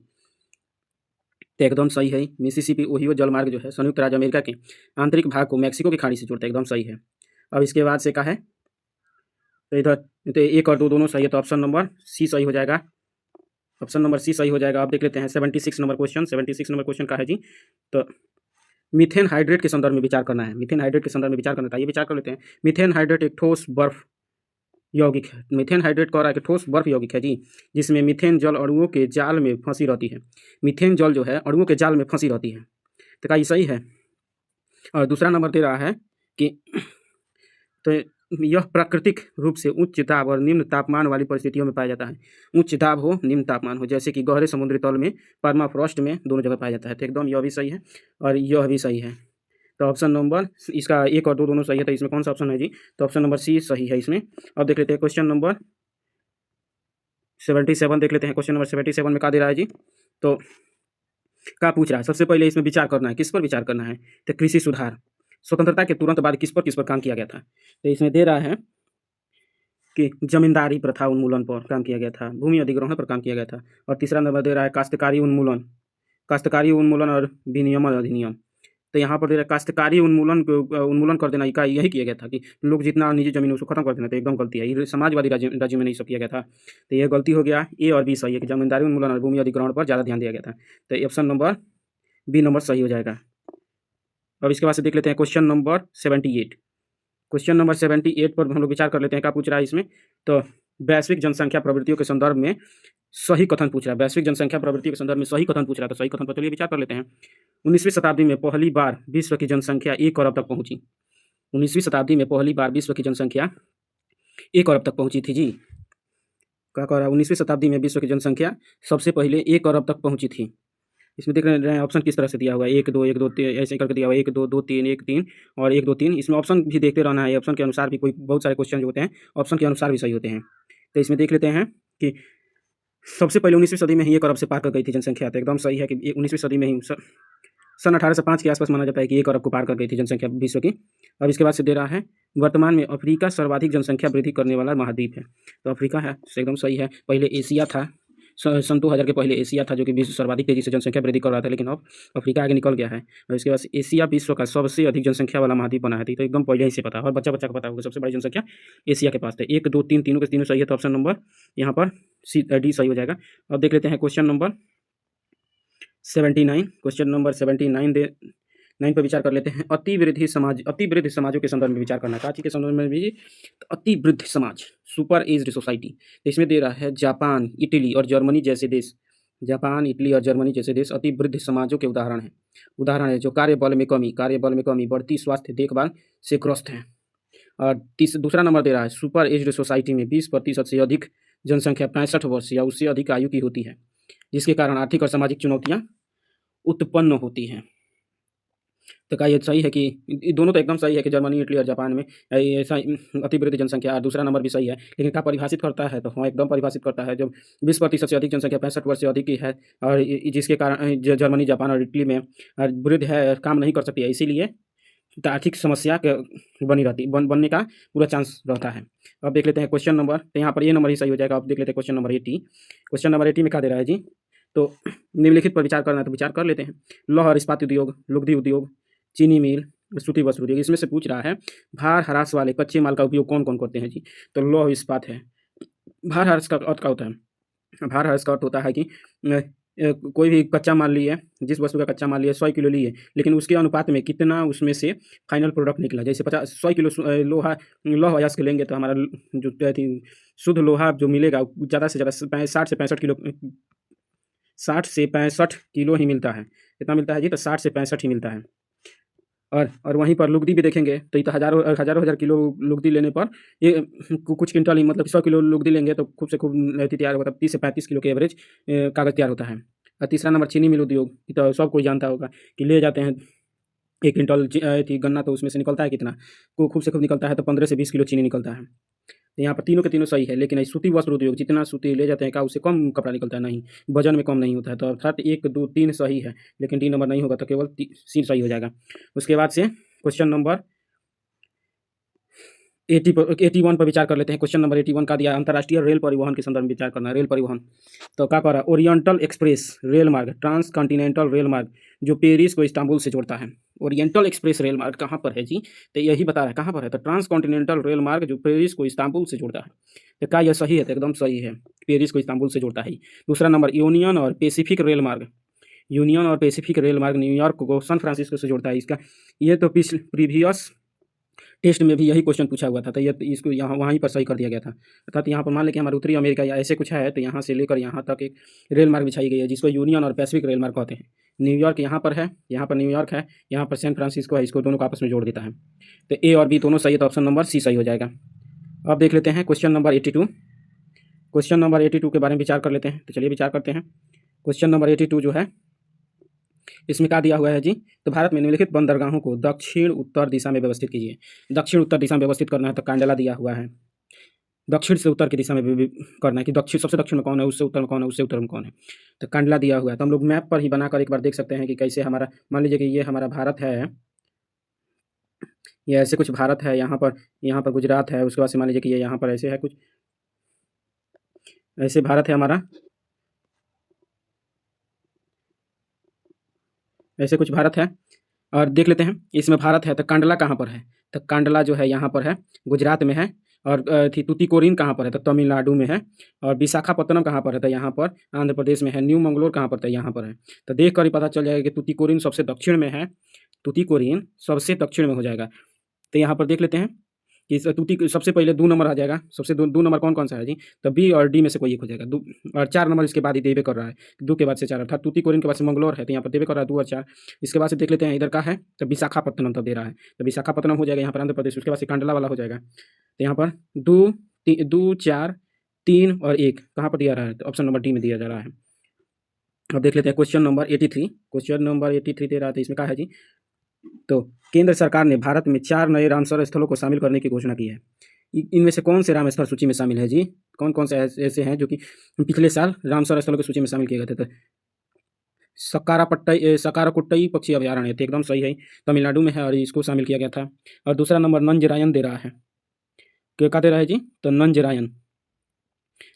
तो एकदम सही है। मिसिसिपी ओहियो जलमार्ग जो है संयुक्त राज्य अमेरिका के आंतरिक भाग को मैक्सिको की खाड़ी से जोड़ता है, एकदम सही है। अब इसके बाद से क्या है? तो इधर तो 1 और 2 दोनों सही है, तो ऑप्शन नंबर सी सही हो जाएगा, ऑप्शन नंबर सी सही हो जाएगा। आप देख लेते हैं 76 नंबर क्वेश्चन। 76 नंबर क्वेश्चन का है जी। तो मीथेन हाइड्रेट के संदर्भ में विचार करना है, मीथेन हाइड्रेट के संदर्भ में विचार करना था, ये विचार कर लेते हैं। मीथेन हाइड्रेट एक ठोस बर्फ यौगिक है। मीथेन हाइड्रेट कह रहा है कि ठोस बर्फ यौगिक है जी, जिसमें मीथेन जल अणुओं के जाल में फंसी रहती है। मीथेन जल जो है अणुओं के जाल में फंसी रहती है, तो क्या ये सही है? और दूसरा नंबर दे रहा है कि तो यह प्राकृतिक रूप से उच्च दाब और निम्न तापमान वाली परिस्थितियों में पाया जाता है। उच्च दाब हो, निम्न तापमान हो, जैसे कि गहरे समुद्री तल में, परमाफ्रॉस्ट में, दोनों जगह पाया जाता है। तो एकदम यह भी सही है और यह भी सही है। तो ऑप्शन नंबर इसका 1 और 2 दोनों सही है, तो इसमें कौन सा ऑप्शन है जी? तो ऑप्शन नंबर सी सही है इसमें। अब देख लेते हैं क्वेश्चन नंबर 77 देख लेते हैं। क्वेश्चन नंबर 77 में क्या दे रहा है जी? तो क्या पूछ रहा है? सबसे पहले इसमें विचार करना है, किस पर विचार करना है? तो कृषि सुधार, स्वतंत्रता के तुरंत बाद किस पर काम किया गया था? तो इसमें दे रहा है कि जमींदारी प्रथा उन्मूलन पर काम किया गया था, भूमि अधिग्रहण पर काम किया गया था। और तीसरा नंबर दे रहा है काश्तकारी उन्मूलन, काश्तकारी उन्मूलन और विनियमन अधिनियम। तो यहाँ पर दे रहा है काश्तकारी उन्मूलन कर देना, का यही किया गया था कि लोग जितना निजी जमीन उसको खत्म कर देना। तो एकदम गलती है, ये समाजवादी राज्य में नहीं सब किया गया था, तो ये गलती हो गया। ए और बी सही है कि जमींदारी उन्मूलन और भूमि अधिग्रहण पर ज़्यादा ध्यान दिया गया था, तो ऑप्शन नंबर बी नंबर सही हो जाएगा। अब इसके बाद से देख लेते हैं क्वेश्चन नंबर 78। क्वेश्चन नंबर 78 पर हम लोग विचार कर लेते हैं, क्या पूछ रहा है इसमें? तो वैश्विक जनसंख्या प्रवृत्तियों के संदर्भ में सही कथन पूछ रहा है। वैश्विक जनसंख्या प्रवृत्ति के संदर्भ में सही कथन पूछ रहा है, तो सही कथन पर चलिए विचार कर लेते हैं। 19वीं शताब्दी में पहली बार विश्व की जनसंख्या 1 अरब तक पहुंची। 19वीं शताब्दी में पहली बार विश्व की जनसंख्या 1 अरब तक पहुंची थी जी। क्या कह रहा है? 19वीं शताब्दी में विश्व की जनसंख्या सबसे पहले 1 अरब तक पहुंची थी। इसमें देख रहे हैं ऑप्शन किस तरह से दिया हुआ है, 1 2 1 2 3 ऐसे करके दिया हुआ है, 1 2 2 3 1 3 और 1 2 3। इसमें ऑप्शन भी देखते रहना है, ऑप्शन के अनुसार भी कोई बहुत सारे क्वेश्चन जो होते हैं ऑप्शन के अनुसार भी सही होते हैं। तो इसमें देख लेते हैं कि सबसे पहले 19वीं सदी में ही 1 अरब से पार कर गई थी जनसंख्या, तो एकदम सही है कि 19वीं सदी में ही सन 1805 के आसपास माना जाता है कि 1 अरब को पार कर गई थी जनसंख्या विश्व की। अब इसके बाद से दे रहा है वर्तमान में अफ्रीका सर्वाधिक जनसंख्या वृद्धि करने वाला महाद्वीप है, तो अफ्रीका है, एकदम सही है। पहले एशिया था, सन 2000 के पहले एशिया था जो कि विश्व सर्वाधिक तेजी से जनसंख्या वृद्धि कर रहा था, लेकिन अब अफ्रीका आगे निकल गया है। और इसके बाद एशिया विश्व का सबसे अधिक जनसंख्या वाला महाद्वीप बना है, तो एकदम पहले ही से पता है और बच्चा को पता होगा सबसे बड़ी जनसंख्या एशिया के पास था। 1 2 3 तीनों के तीनों सही है, तो ऑप्शन नंबर यहाँ पर डी सही हो जाएगा। अब देख लेते हैं क्वेश्चन नंबर 79। क्वेश्चन नंबर 79 पर विचार कर लेते हैं। अतिवृद्धि समाजों के संदर्भ में विचार करना, क्या चीज़ के संदर्भ में भी? तो अतिवृद्धि समाज, सुपर एज्ड सोसाइटी। तो इसमें दे रहा है जापान, इटली और जर्मनी जैसे देश जापान, इटली और जर्मनी जैसे देश अति वृद्ध समाजों के उदाहरण है जो कार्यबल में कमी, बढ़ती स्वास्थ्य देखभाल से ग्रस्त हैं। और दूसरा नंबर दे रहा है, सुपर एज्ड सोसाइटी में 20% से अधिक जनसंख्या 65 वर्ष या उससे अधिक आयु की होती है, जिसके कारण आर्थिक और सामाजिक चुनौतियाँ उत्पन्न होती हैं। तो क्या ये सही है कि ये दोनों तो एकदम सही है कि जर्मनी, इटली और जापान में ऐसा अति वृद्ध जनसंख्या, और दूसरा नंबर भी सही है, लेकिन क्या परिभाषित करता है? तो हाँ, एकदम परिभाषित करता है। जब 20% से अधिक जनसंख्या 65 वर्ष से अधिक की है और जिसके कारण जर्मनी, जापान और इटली में वृद्ध है, काम नहीं कर सकती है, इसीलिए तो आर्थिक समस्या बनने का पूरा चांस रहता है। अब देख लेते हैं क्वेश्चन नंबर, तो यहाँ पर ये नंबर ही सही हो जाएगा। अब देख लेते हैं क्वेश्चन नंबर 80। क्वेश्चन नंबर 80 में क्या दे रहा है जी? तो निम्नलिखित पर विचार करना है, तो विचार कर लेते हैं। लौह और इस्पात उद्योग, लुगदी उद्योग, चीनी मिल, सूती वस्त्र उद्योग, इसमें से पूछ रहा है भार ह्रास वाले कच्चे माल का उपयोग कौन कौन करते हैं जी? तो लौह इस्पात है। भार ह्रास का अर्थ क्या होता है? भार ह्रास का अर्थ होता है कि कोई भी कच्चा माल लिए, जिस वस्तु का कच्चा माल लिए 100 किलो लिए, लेकिन उसके अनुपात में कितना उसमें से फाइनल प्रोडक्ट निकला। जैसे 100 किलो लौह अयस्क लेंगे तो हमारा जो शुद्ध लोहा जो मिलेगा ज़्यादा से ज़्यादा 60 से 65 किलो ही मिलता है। कितना मिलता है जी? तो 60 से 65 ही मिलता है। और वहीं पर लुगदी भी देखेंगे तो ये तो हज़ारों किलो लुगदी लेने पर ये कुछ क्विंटल ही, मतलब 100 किलो लुगदी लेंगे तो खूब से खूब तैयार होता है, 30 से 35 किलो के एवरेज कागज़ तैयार होता है। और तीसरा नंबर चीनी मिल उद्योग, तो सब कोई जानता होगा कि ले जाते हैं 1 क्विंटल गन्ना, तो उसमें से निकलता है कितना? खूब से खूब निकलता है तो 15 से 20 किलो चीनी निकलता है। तो यहाँ पर तीनों के तीनों सही है, लेकिन सूती वस्त्र उद्योग, जितना सूती ले जाते हैं क्या उससे कम कपड़ा निकलता है? नहीं, वजन में कम नहीं होता है। तो अर्थात 1, 2, 3 सही है, लेकिन डी नंबर नहीं होगा, तो केवल सी सही हो जाएगा। उसके बाद से क्वेश्चन नंबर 81 पर विचार कर लेते हैं। क्वेश्चन नंबर 81 का दिया, अंतर्राष्ट्रीय रेल परिवहन के संदर्भ में विचार करना है। रेल परिवहन तो क्या कर रहा है? ओरिएंटल एक्सप्रेस रेल मार्ग, ट्रांस कॉन्टिनेंटल रेल मार्ग जो पेरिस को इस्तांबुल से जोड़ता है। ओरिएंटल एक्सप्रेस रेल मार्ग कहाँ पर है जी? तो यही बता रहा है कहाँ पर है। तो ट्रांस कॉन्टिनेंटल रेल मार्ग जो पेरिस को इस्तांबुल से जोड़ता है। तो क्या यह सही है? तो एकदम सही है, पेरिस को इस्तांबुल से जोड़ता है। दूसरा नंबर यूनियन और पैसिफिक रेल मार्ग, यूनियन और पैसिफिक रेल मार्ग न्यूयॉर्क को सैन फ्रांसिस्को से जोड़ता है। इसका ये तो प्रीवियस टेस्ट में भी यही क्वेश्चन पूछा हुआ था, तो ये इसको यहाँ वहीं पर सही कर दिया गया था। अर्थात यहाँ पर मान लें कि हमारे उत्तरी अमेरिका या ऐसे कुछ है, तो यहाँ से लेकर यहाँ तक एक रेल मार्ग बिछाई गई है जिसको यूनियन और पैसिफिक रेल मार्ग कहते हैं। न्यूयॉर्क यहाँ पर है, यहाँ पर न्यूयॉर्क है, यहाँ पर सैन फ्रांसिस्को है, इसको दोनों को आपस में जोड़ देता है। तो ए और बी दोनों सही है, तो ऑप्शन नंबर सी सही हो जाएगा। अब देख लेते हैं क्वेश्चन नंबर 82। क्वेश्चन नंबर 82 के बारे में विचार कर लेते हैं। तो चलिए विचार करते हैं। क्वेश्चन नंबर 82 जो है, इसमें क्या दिया हुआ है जी? तो भारत में निम्नलिखित बंदरगाहों को दक्षिण उत्तर दिशा में व्यवस्थित कीजिए। दक्षिण उत्तर दिशा में व्यवस्थित करना है तो कांडला दिया हुआ है। दक्षिण से उत्तर की दिशा में भी करना है कि दक्षिण सबसे दक्षिण में कौन है, उससे उत्तर में कौन है, उससे उत्तर में कौन है। तो कांडला दिया हुआ है। तो हम लोग मैप पर ही बनाकर एक बार देख सकते हैं कि कैसे हमारा, मान लीजिए कि ये हमारा भारत है, ये ऐसे कुछ भारत है, यहाँ पर गुजरात है, उसके बाद से मान लीजिए कि ये यहाँ पर ऐसे है, कुछ ऐसे भारत है हमारा, ऐसे कुछ भारत है। और देख लेते हैं इसमें भारत है तो कांडला कहाँ पर है? तो कांडला जो है यहाँ पर है, गुजरात में है। और तूतीकोरिन कहाँ पर है? तो तमिलनाडु में है। और विशाखापत्तनम कहाँ पर है? तो यहाँ पर आंध्र प्रदेश में है। न्यू मंगलोर कहाँ पर? तो यहाँ पर है। तो देख कर ही पता चल जाएगा कि तूतीकोरिन सबसे दक्षिण में है, तूतीकोरिन सबसे दक्षिण में हो जाएगा। तो यहाँ पर देख लेते हैं कि तूती सबसे पहले 2 नंबर आ जाएगा। सबसे दो नंबर कौन कौन सा है जी? तो बी और डी में से कोई एक हो जाएगा। 2 और 4 नंबर इसके बाद ही देवे कर रहा है। 2 के बाद से 4, अर्थात तूतीकोरिन के बाद से मंगलोर है, तो यहाँ पर देवे कर रहा है 2 और 4। इसके बाद से देख लेते हैं इधर का है तो विशाखापत्तनम तब दे रहा है, तो विशाखापत्तनम हो जाएगा यहाँ पर आंध्र प्रदेश। उसके बाद से कांडला वाला हो जाएगा। तो यहाँ पर 2, 4, 3 और 1 कहाँ पर दिया रहा है? तो ऑप्शन नंबर डी में दिया जा रहा है। अब देख लेते हैं क्वेश्चन नंबर 83। क्वेश्चन नंबर 83 दे रहा था, इसमें क्या है जी? तो केंद्र सरकार ने भारत में 4 नए रामसर स्थलों को शामिल करने की घोषणा की है। इनमें से कौन से रामस्थल सूची में शामिल है जी? कौन कौन से ऐसे हैं जो कि पिछले साल रामसर स्थलों की सूची में शामिल किए गए थे? तो सकाराकुट्टई पक्षी अभयारण्य, तो एकदम सही है, तमिलनाडु में है और इसको शामिल किया गया था। और दूसरा नंबर नंजरायन दे रहा है, क्या दे रहा है जी? तो नंजरायन,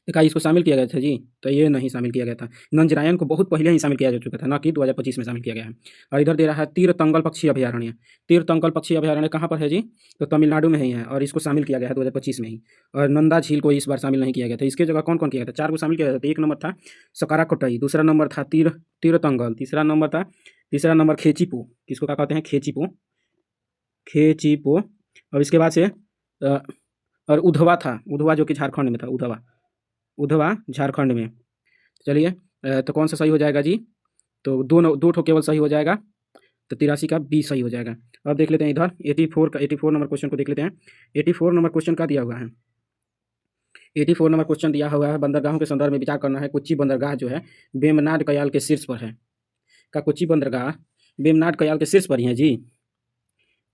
देखा इसको शामिल किया गया था जी? तो ये नहीं शामिल किया गया था। नंजरायन को बहुत पहले ही शामिल किया जा चुका था, ना कि 2025 में शामिल किया गया है। और इधर दे रहा है तीरतंगल पक्षी अभयारण्य। तीरतंगल पक्षी अभयारण्य कहाँ पर है जी? तो तमिलनाडु में ही है और इसको शामिल किया गया है 2025 में ही। और नंदा झील को इस बार शामिल नहीं किया गया था। इसके जगह कौन कौन किया गया था? 4 को शामिल किया गया था। 1 नंबर था सकाराकोटई, दूसरा नंबर था तीरतंगल, तीसरा नंबर खेचीपो, किसको क्या कहते हैं? खेचीपो। और इसके बाद से और उधवा था, उधवा जो कि झारखंड में था, उधवा झारखंड में। चलिए तो कौन सा सही हो जाएगा जी? तो दो ठो केवल सही हो जाएगा, तो 83 का बी सही हो जाएगा। अब देख लेते हैं इधर 84 नंबर क्वेश्चन को देख लेते हैं। 84 नंबर क्वेश्चन क्या दिया हुआ है? 84 नंबर क्वेश्चन दिया हुआ है, बंदरगाहों के संदर्भ में विचार करना है। कोच्चि बंदरगाह जो है वेम्बनाड कयाल के शीर्ष पर है। क्या कोच्चि बंदरगाह वेम्बनाड कयाल के शीर्ष पर ही है जी?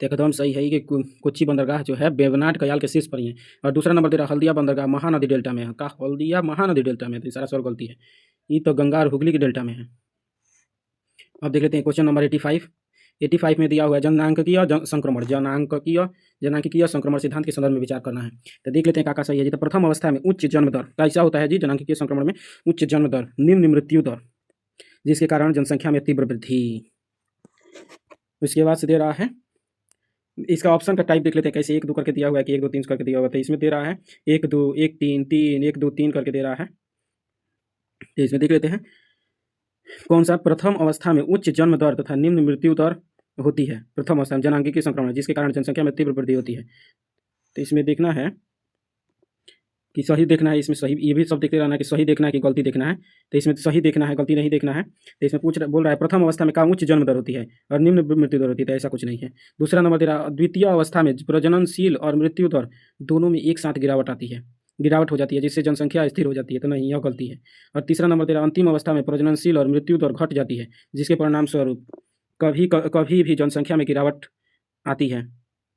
तो एकदम सही है कि कोच्चि बंदरगाह जो है वेम्बनाड कयाल के शीर्ष पर ही है। और दूसरा नंबर दे रहा हल्दिया बंदरगाह महानदी डेल्टा में है। का हल्दिया महानदी डेल्टा में है, तो सारा सवाल गलती है। ये तो गंगा और हुगली के डेल्टा में है। अब देख लेते हैं क्वेश्चन नंबर 85 में दिया हुआ है जननांगकीय संक्रमण सिद्धांत के संदर्भ में विचार करना है। तो देख लेते हैं का सही है जी। तो प्रथम अवस्था में उच्च जन्म दर कैसा होता है जी? जनांगकीय संक्रमण में उच्च जन्म दर, निम्न मृत्यु दर, जिसके कारण जनसंख्या में तीव्र वृद्धि। उसके बाद से दे रहा है, इसका ऑप्शन का टाइप देख लेते हैं कैसे, 1 2 करके दिया हुआ है कि 1 2 3 करके दिया हुआ है। तो इसमें दे रहा है 1 2 1 3 3 1 2 3 करके दे रहा है। तो इसमें देख लेते हैं कौन सा प्रथम अवस्था में उच्च जन्म दर तथा निम्न मृत्यु दर होती है। प्रथम अवस्था में जनांगीय संक्रमण जिसके कारण जनसंख्या में तीव्र वृद्धि होती है। तो इसमें देखना है कि सही देखना है, इसमें सही, ये भी सब देखते रहना है कि सही देखना है कि गलती देखना है। तो इसमें सही देखना है, गलती नहीं देखना है। तो इसमें बोल रहा है प्रथम अवस्था में कहाँ उच्च जन्म दर होती है और निम्न मृत्यु दर होती है, तो ऐसा कुछ नहीं है। दूसरा नंबर दे रहा द्वितीय अवस्था में प्रजननशील और मृत्यु दर दोनों में एक साथ गिरावट आती है, गिरावट हो जाती है, जिससे जनसंख्या स्थिर हो जाती है, तो नहीं, यह गलती है। और तीसरा नंबर दे रहा अंतिम अवस्था में प्रजननशील और मृत्यु दर घट जाती है, जिसके परिणाम स्वरूप कभी भी जनसंख्या में गिरावट आती है।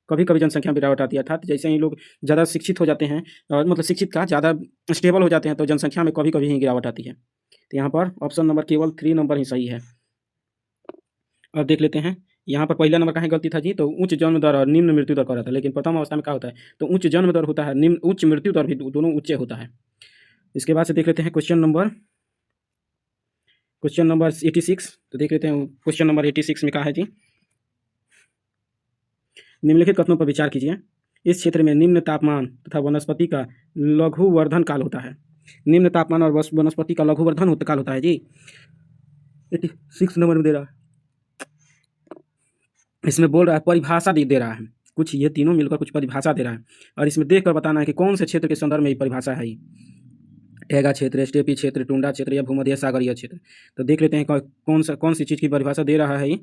कभी कभी जनसंख्या में गिरावट आती है, अर्थात जैसे ही लोग ज़्यादा शिक्षित हो जाते हैं और मतलब शिक्षित का ज़्यादा स्टेबल हो जाते हैं, तो जनसंख्या में कभी कभी ही गिरावट आती है। तो यहाँ पर ऑप्शन नंबर केवल 3 नंबर ही सही है। अब देख लेते हैं यहाँ पर पहला नंबर कहाँ गलती था जी? तो उच्च जन्म दर और निम्न मृत्यु दर कर रहा था, लेकिन प्रथम अवस्था में क्या होता है? तो उच्च जन्म दर होता है, निम्न उच्च मृत्यु दर भी दोनों उच्च होता है। इसके बाद से देख लेते हैं क्वेश्चन नंबर 86। तो देख लेते हैं क्वेश्चन नंबर 86 में क्या है जी? निम्नलिखित कथनों पर विचार कीजिए। इस क्षेत्र में निम्न तापमान तथा वनस्पति का लघुवर्धन काल होता है। निम्न तापमान और वनस्पति का लघुवर्धन काल होता है जी। 86 नंबर में दे रहा है, इसमें बोल रहा है परिभाषा दे रहा है कुछ, ये तीनों मिलकर कुछ परिभाषा दे रहा है, और इसमें देखकर बताना है कि कौन से क्षेत्र के संदर्भ में ये परिभाषा है। टैगा क्षेत्र, स्टेपी क्षेत्र, टुंडा क्षेत्र या भूमध्य सागरीय क्षेत्र। तो देख लेते हैं कौन सी चीज़ की परिभाषा दे रहा है ये।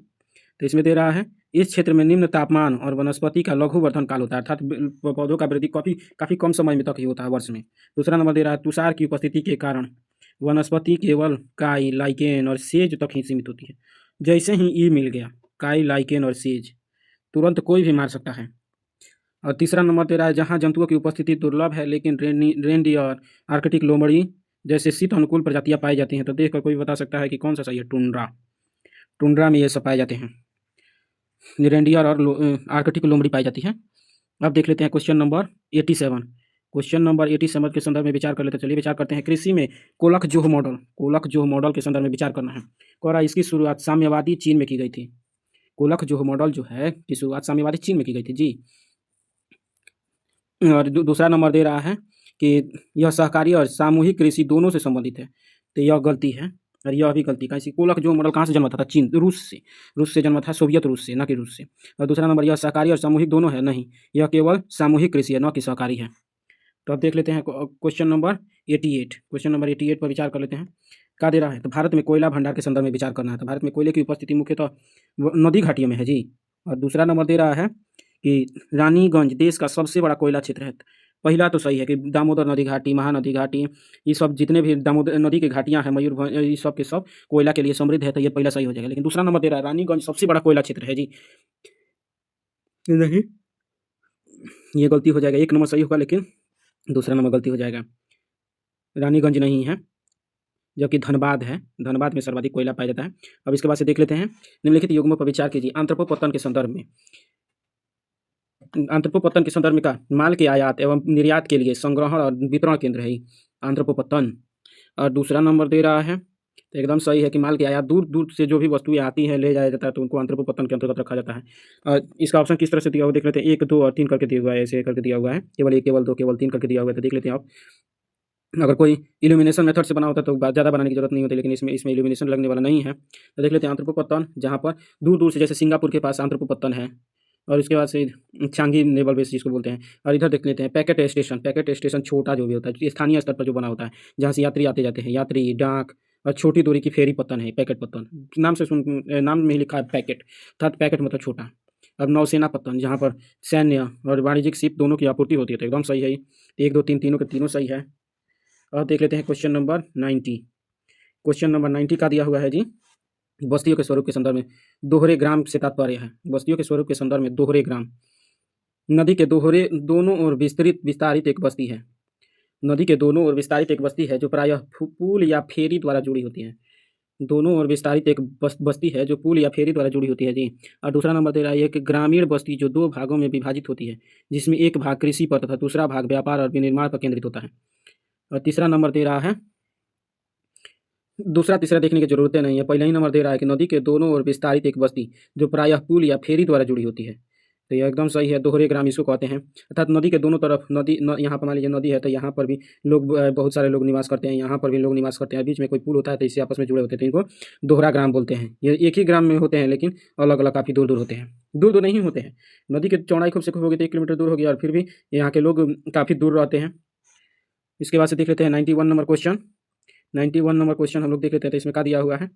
तो इसमें दे रहा है इस क्षेत्र में निम्न तापमान और वनस्पति का लघुवर्धन काल होता है, अर्थात पौधों का वृद्धि काफ़ी कम समय में तक ही होता है, वर्ष में। दूसरा नंबर दे रहा है तुषार की उपस्थिति के कारण वनस्पति केवल काई, लाइकेन और सेज तक ही सीमित होती है। जैसे ही ई मिल गया, काई, लाइकेन और सेज, तुरंत कोई भी मार सकता है। और तीसरा नंबर दे रहा है जहाँ जंतुओं की उपस्थिति दुर्लभ है, लेकिन रेनडियर, आर्कटिक लोमड़ी जैसे शीत अनुकूल प्रजातियाँ पाई जाती हैं। तो देखकर कोई बता सकता है कि कौन सा सही है? टुंड्रा में ये सब पाए जाते हैं, रेनडियर और आर्कटिक लोमड़ी पाई जाती है। अब देख लेते हैं क्वेश्चन नंबर 87। क्वेश्चन नंबर 87 के संदर्भ में विचार कर लेते हैं। चलिए विचार करते हैं। कृषि में कोलक-जोह मॉडल के संदर्भ में विचार करना है। कह रहा है इसकी शुरुआत साम्यवादी चीन में की गई थी। कोलक-जोह मॉडल जो है की शुरुआत साम्यवादी चीन में की गई थी जी। और दूसरा नंबर दे रहा है कि यह सहकारी और सामूहिक कृषि दोनों से संबंधित है, तो यह गलती है। और यह भी गलती कैसी? कोलक-जोह मॉडल कहाँ से जन्मा था? चीन, रूस से जन्मा था, सोवियत रूस से, न कि रूस से। और दूसरा नंबर, यह सहकारी और सामूहिक दोनों है, नहीं, यह केवल सामूहिक कृषि है, न कि सहकारी है। तो अब देख लेते हैं क्वेश्चन नंबर 88 पर विचार कर लेते हैं। क्या दे रहा है? तो भारत में कोयला भंडार के संदर्भ में विचार करना है। तो भारत में कोयले की उपस्थिति मुख्यतः नदी घाटियों में है जी। और दूसरा नंबर दे रहा है कि रानीगंज देश का सबसे बड़ा कोयला क्षेत्र है। पहला तो सही है कि दामोदर नदी घाटी, महानदी घाटी, ये सब जितने भी दामोदर नदी की घाटियाँ हैं, मयूरभंज, ये सब के सब कोयला के लिए समृद्ध है, तो ये पहला सही हो जाएगा। लेकिन दूसरा नंबर दे रहा है रानीगंज सबसे बड़ा कोयला क्षेत्र है जी, नहीं, ये गलती हो जाएगा। एक नंबर सही होगा लेकिन दूसरा नंबर गलती हो जाएगा। रानीगंज नहीं है, जबकि धनबाद है। धनबाद में सर्वाधिक कोयला पाया जाता है। अब इसके बाद से देख लेते हैं निम्नलिखित युग्मों पर विचार कीजिए। आंत्रपोपतन के संदर्भ में का माल के आयात एवं निर्यात के लिए संग्रहण और वितरण केंद्र है आंत्रपोपतन। और दूसरा नंबर दे रहा है, तो एकदम सही है कि माल के आयात दूर दूर से जो भी वस्तुएं आती हैं, ले जाया जाता है, तो उनको आंत्रपोपतन के अंतर्गत रखा जाता है। और इसका ऑप्शन किस तरह से दिया हुआ देख लेते हैं। 1 2 और 3 करके दिया हुआ है, ऐसे करके दिया हुआ है, केवल 1, केवल 2, केवल 3 करके दिया हुआ है। तो देख लेते हैं आप, अगर कोई इल्यूमिनेशन मेथड से बना होता तो ज़्यादा बनाने की जरूरत नहीं होती, लेकिन इसमें इल्यूमिनेशन लगने वाला नहीं है। तो देख लेते हैं आंत्रपोपतन, जहाँ पर दूर दूर से, जैसे सिंगापुर के पास आंत्रपोपतन है, और उसके बाद से चांगी नेवल बेस जिसको बोलते हैं। और इधर देख लेते हैं पैकेट स्टेशन छोटा जो भी होता है, स्थानीय स्तर पर जो बना होता है, जहाँ से यात्री आते जाते हैं, यात्री, डाक और छोटी दूरी की फेरी पत्तन है, पैकेट पत्तन। नाम में ही लिखा है पैकेट, अर्थात पैकेट मतलब छोटा। अब नौसेना पत्तन, जहाँ पर सैन्य और वाणिज्यिक शिप दोनों की आपूर्ति होती है, तो एकदम सही है। 1 2 3 तीनों के तीनों सही है। अब देख लेते हैं क्वेश्चन नंबर 90। क्वेश्चन नंबर 90 का दिया हुआ है जी, बस्तियों के स्वरूप के संदर्भ में दोहरे ग्राम से तात्पर्य है। बस्तियों के स्वरूप के संदर्भ में दोहरे ग्राम, नदी के दोनों ओर विस्तारित एक बस्ती है। नदी के दोनों ओर विस्तारित एक बस्ती है जो प्रायः पुल या फेरी द्वारा जुड़ी होती है। दोनों ओर विस्तारित एक बस्ती है जो पुल या फेरी द्वारा जुड़ी होती है जी। और दूसरा नंबर दे रहा है कि ग्रामीण बस्ती जो 2 भागों में विभाजित होती है, जिसमें एक भाग कृषि पर तथा दूसरा भाग व्यापार और विनिर्माण पर केंद्रित होता है। और तीसरा नंबर दे रहा है, दूसरा तीसरा देखने की जरूरतें नहीं है, पहला ही नंबर दे रहा है कि नदी के दोनों ओर विस्तारित एक बस्ती जो प्रायः पुल या फेरी द्वारा जुड़ी होती है। तो यह एकदम सही है, दोहरे ग्राम इसको कहते हैं। अर्थात नदी के दोनों तरफ यहाँ पर मान लीजिए नदी है, तो यहाँ पर भी लोग बहुत सारे लोग निवास करते हैं, यहाँ पर भी लोग निवास करते हैं, बीच में कोई पुल होता है तो इससे आपस में जुड़े होते हैं, तो इनको दोहरा ग्राम बोलते हैं। ये एक ही ग्राम में होते हैं लेकिन अलग अलग काफ़ी दूर दूर होते हैं, दूर दूर नहीं होते हैं। नदी की चौड़ाई खूब से खूब होगी तो 1 किलोमीटर दूर होगी, और फिर भी यहाँ के लोग काफ़ी दूर रहते हैं। इसके बाद से देख लेते हैं 91 नंबर क्वेश्चन। 91 नंबर क्वेश्चन हम लोग देख लेते हैं। तो इसमें क्या दिया हुआ है,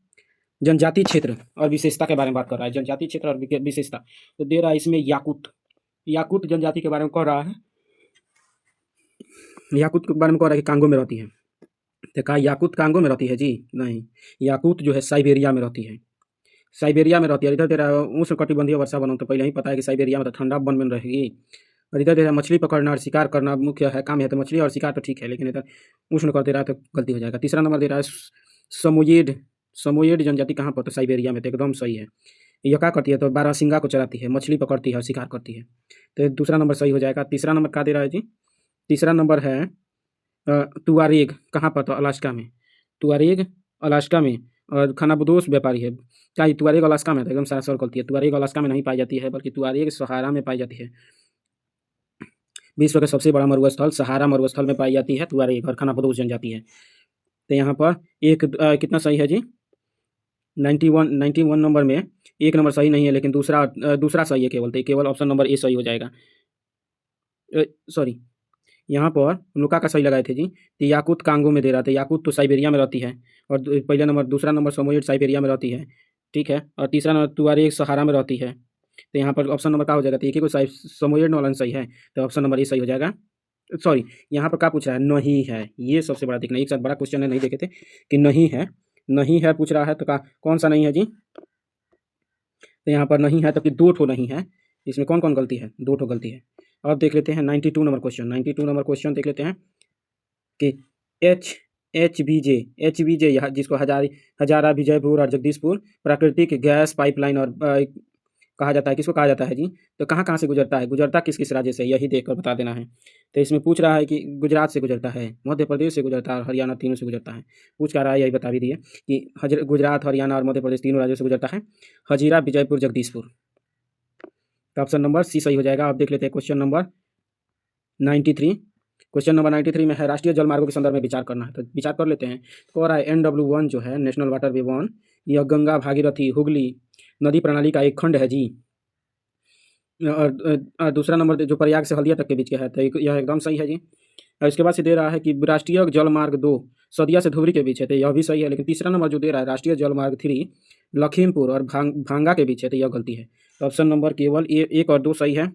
जनजाति क्षेत्र और विशेषता के बारे में बात कर रहा है। जनजाति क्षेत्र और विशेषता तो दे रहा है इसमें याकूत जनजाति के बारे में कह रहा है। याकूत के बारे में कह रहा है कि कांगो में रहती है। तो कहा याकूत कांगो में रहती है जी? नहीं, याकूत जो है साइबेरिया में रहती है। साइबेरिया में रहती है। इधर दे रहा है उष्णकटिबंधीय वर्षा वन, तो पहले ही पता है कि साइबेरिया में तो ठंडा वन में रहेगी। और इधर दे रहा है मछली पकड़ना और शिकार करना मुख्य है काम है, तो मछली और शिकार तो ठीक है, लेकिन इधर उष्ण कर दे रहा है तो गलती हो जाएगा। तीसरा नंबर दे रहा है समोयेड जनजाति कहाँ पर, तो साइबेरिया में, तो एकदम सही है। यह क्या करती है, तो बारहसिंगा को चराती है, मछली पकड़ती है और शिकार करती है, तो दूसरा नंबर सही हो जाएगा। तीसरा नंबर क्या दे रहा है जी, तीसरा नंबर है तुआरेग कहाँ पर, तो अलास्का में। तुआरेग अलास्का में, और खानाबदोश व्यापारी है। क्या ये तुआरेग अलास्का में, तो एकदम सारा सर गलती है। तुआरेग अलास्का में नहीं पाई जाती है, बल्कि तुआरेग सहारा में पाई जाती है। विश्व का सबसे बड़ा मरुस्थल सहारा मरुस्थल में पाई जाती है तुआरेग, और खानाबदोश जनजाति है। तो यहाँ पर कितना सही है जी, 91 नंबर में 1 नंबर सही नहीं है, लेकिन दूसरा सही है केवल ऑप्शन नंबर ए सही हो जाएगा। सॉरी, यहाँ पर हम लोग का सही लगाए थे जी, तो याकूत कांगो में दे रहा था। याकूत तो साइबेरिया में रहती है, और दूसरा नंबर समोयेड साइबेरिया में रहती है, ठीक है। और तीसरा नंबर तुआरेग सहारा में रहती है। तो यहाँ पर ऑप्शन नंबर क्या हो जाएगा, तो एक ही को समोयेड वाला सही है, तो ऑप्शन नंबर ए सही हो जाएगा। सॉरी, यहाँ पर क्या पूछ रहा है, नहीं है। ये सबसे बड़ा देखना, एक साथ बड़ा क्वेश्चन है, नहीं देखे थे कि नहीं है पूछ रहा है, तो कौन सा नहीं है जी, तो यहाँ पर नहीं है, तो कि 2 ठो नहीं है। इसमें कौन कौन गलती है, 2 ठो गलती है। अब देख लेते हैं 92 नंबर क्वेश्चन। 92 नंबर क्वेश्चन देख लेते हैं कि एच बी जे जिसको हजारा विजयपुर और जगदीशपुर प्राकृतिक गैस पाइपलाइन और कहा जाता है, किसको कहा जाता है जी, तो कहाँ से गुजरता किस राज्य से, यही देखकर बता देना है। तो इसमें पूछ रहा है कि गुजरात से गुजरता है, मध्य प्रदेश से गुजरता है और हरियाणा, तीनों से गुजरता है। पूछ कर रहा है, यही बता भी दिए कि गुजरात, हरियाणा और मध्य प्रदेश तीनों राज्यों से गुजरता है। हजीरा विजयपुर जगदीशपुर, तो ऑप्शन नंबर सी सही हो जाएगा। आप देख लेते हैं क्वेश्चन नंबर 93। क्वेश्चन नंबर 93 में है राष्ट्रीय जलमार्गों के संदर्भ में विचार करना है, तो विचार कर लेते हैं। तो रहा है NW1 जो है नेशनल वाटर वे 1, यह गंगा, भागीरथी, हुगली नदी प्रणाली का एक खंड है जी। और दूसरा नंबर जो प्रयाग से हल्दिया तक के बीच का है, तो यह एकदम सही है जी। और इसके बाद से दे रहा है कि राष्ट्रीय जलमार्ग 2 सदिया से धुबरी के बीच है, तो यह भी सही है। लेकिन तीसरा नंबर जो दे रहा है राष्ट्रीय जलमार्ग 3 लखीमपुर और भांगा के बीच है, तो यह गलती है। तो ऑप्शन नंबर केवल 1 और 2 सही है,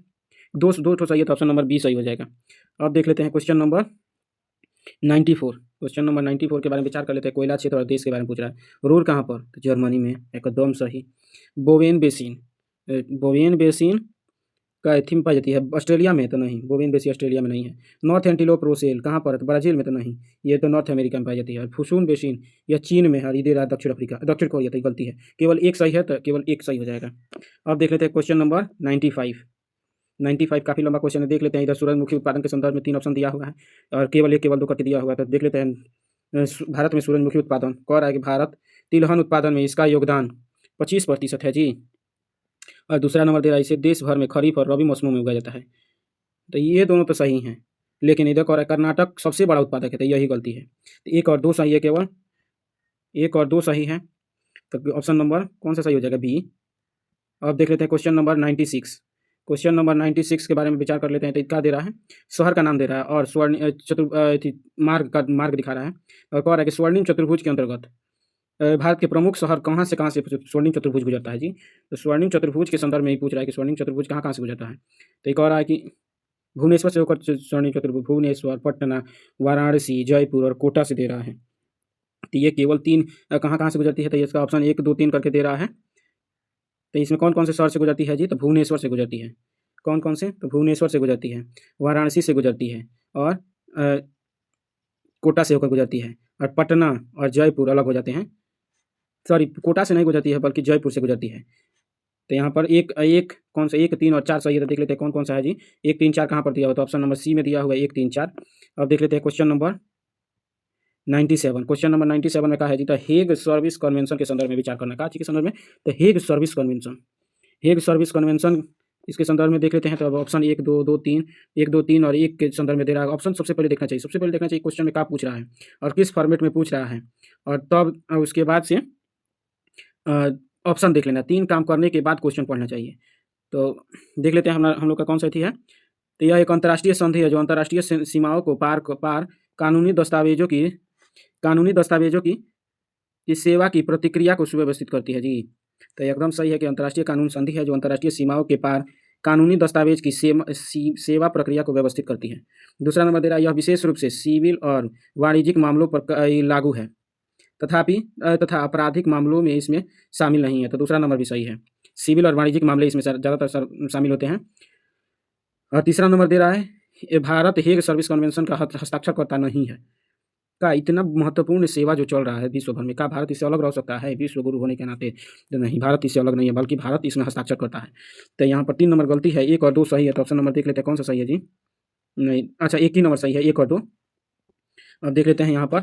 2 ठो सही है, तो ऑप्शन नंबर बी सही हो जाएगा। अब देख लेते हैं क्वेश्चन नंबर 94। क्वेश्चन नंबर 94 के बारे में विचार कर लेते हैं। कोयला क्षेत्र और देश के बारे में पूछ रहा है। रूर कहाँ पर, तो जर्मनी में, एकदम सही। बोवेन बेसिन का थीम पाई जाती है ऑस्ट्रेलिया में, तो नहीं, बोवेन बेसिन ऑस्ट्रेलिया में नहीं है। नॉर्थ एंटीलोप रोसेल कहाँ पर है, तो ब्राजील में, तो नहीं, ये तो नॉर्थ अमेरिका में पाई जाती है। फुसून बेसिन यह चीन में है, और इधर दक्षिण कोरिया, तो गलती है। केवल 1 सही है, तो केवल 1 सही हो जाएगा। अब देख लेते हैं क्वेश्चन नंबर 95 काफ़ी लंबा क्वेश्चन है, देख लेते हैं। इधर सूरजमुखी उत्पादन के संदर्भ में 3 ऑप्शन दिया हुआ है, और केवल 2 करके दिया हुआ है, तो देख लेते हैं। भारत में सूरजमुखी उत्पादन कह रहा है कि भारत तिलहन उत्पादन में इसका योगदान 25% है जी। और दूसरा नंबर दे रहा है इसे देश भर में खरीफ और रबी मौसमों में उगाया जाता है, तो ये दोनों तो सही हैं। लेकिन इधर कह रहा है कर्नाटक सबसे बड़ा उत्पादक है, तो यही गलती है। तो 1 और 2 सही है, केवल 1 और 2 सही है, तो ऑप्शन नंबर कौन सा सही हो जाएगा, बी। अब देख लेते हैं क्वेश्चन नंबर 96। क्वेश्चन नंबर 96 के बारे में विचार कर लेते हैं। तो क्या दे रहा है, शहर का नाम दे रहा है और मार्ग दिखा रहा है, और कह रहा है कि स्वर्णिम चतुर्भुज के अंतर्गत भारत के प्रमुख शहर कहाँ से स्वर्णिम चतुर्भुज गुजरता है जी? तो स्वर्णिम चतुर्भुज के संदर्भ में ही पूछ रहा है कि स्वर्णिम चतुर्भुज कहाँ से गुजरता है। तो एक और रहा है कि भुवनेश्वर से होकर स्वर्णिम चतुर्भुज भुवनेश्वर, पटना, वाराणसी, जयपुर और कोटा से दे रहा है। तो ये केवल 3 कहाँ से गुजरती है, तो इसका ऑप्शन 1, 2, 3 करके दे रहा है। तो इसमें कौन कौन से शहर से गुजरती है जी? तो भुवनेश्वर से गुजरती है। कौन कौन से? तो भुवनेश्वर से गुजरती है, वाराणसी से गुजरती है और कोटा से होकर गुजरती है। और पटना और जयपुर अलग हो जाते हैं। सॉरी, कोटा से नहीं गुजरती है बल्कि जयपुर से गुजरती है। तो यहाँ पर एक कौन सा 1, 3 और 4 सही है। तो देख लेते हैं कौन कौन सा है जी। 1, 3, 4 कहाँ पर दिया हुआ? तो ऑप्शन नंबर सी में दिया हुआ है 1, 3, 4। अब देख लेते हैं क्वेश्चन नंबर 97। क्वेश्चन नंबर 97 में कहा है जी, तो हेग सर्विस कन्वेंशन के संदर्भ में विचार करना। कहा के संदर्भ में? तो Hague service convention, Hague service convention इसके संदर्भ में देख लेते हैं। तो अब ऑप्शन 1, 2, 2, 3, 1, 2, 3 और 1 के संदर्भ में दे रहा है। ऑप्शन सबसे पहले देखना चाहिए। सबसे पहले देखना चाहिए क्वेश्चन में क्या पूछ रहा है और किस फॉर्मेट में पूछ रहा है, और तब उसके बाद से ऑप्शन देख लेना। 3 काम करने के बाद क्वेश्चन पढ़ना चाहिए। तो देख लेते हैं हम लोग का कौन सा थी है। तो यह एक अंतर्राष्ट्रीय संधि है जो अंतर्राष्ट्रीय सीमाओं को पार कानूनी दस्तावेजों की सेवा की प्रतिक्रिया को सुव्यवस्थित करती है जी। तो एकदम सही है कि अंतर्राष्ट्रीय कानून संधि है जो अंतर्राष्ट्रीय सीमाओं के पार कानूनी दस्तावेज की सेवा प्रक्रिया को व्यवस्थित करती है। दूसरा नंबर दे रहा है, यह विशेष रूप से सिविल और वाणिज्यिक मामलों पर लागू है तथा आपराधिक मामलों में इसमें शामिल नहीं है। तो दूसरा नंबर भी सही है, सिविल और वाणिज्यिक मामले इसमें ज़्यादातर शामिल होते हैं। और तीसरा नंबर दे रहा है, भारत हेग सर्विस कन्वेंशन का हस्ताक्षरकर्ता नहीं है। का इतना महत्वपूर्ण सेवा जो चल रहा है विश्व भर में, का भारत इससे अलग रह सकता है विश्व गुरु होने के नाते? तो नहीं, भारत इससे अलग नहीं है, बल्कि भारत इसमें हस्ताक्षर करता है। तो यहाँ पर 3 नंबर गलती है, 1 और 2 सही है। तो ऑप्शन नंबर देख लेते हैं कौन सा सही है जी। नहीं, अच्छा, 1 ही नंबर सही है, 1 और 2। अब देख लेते हैं यहाँ पर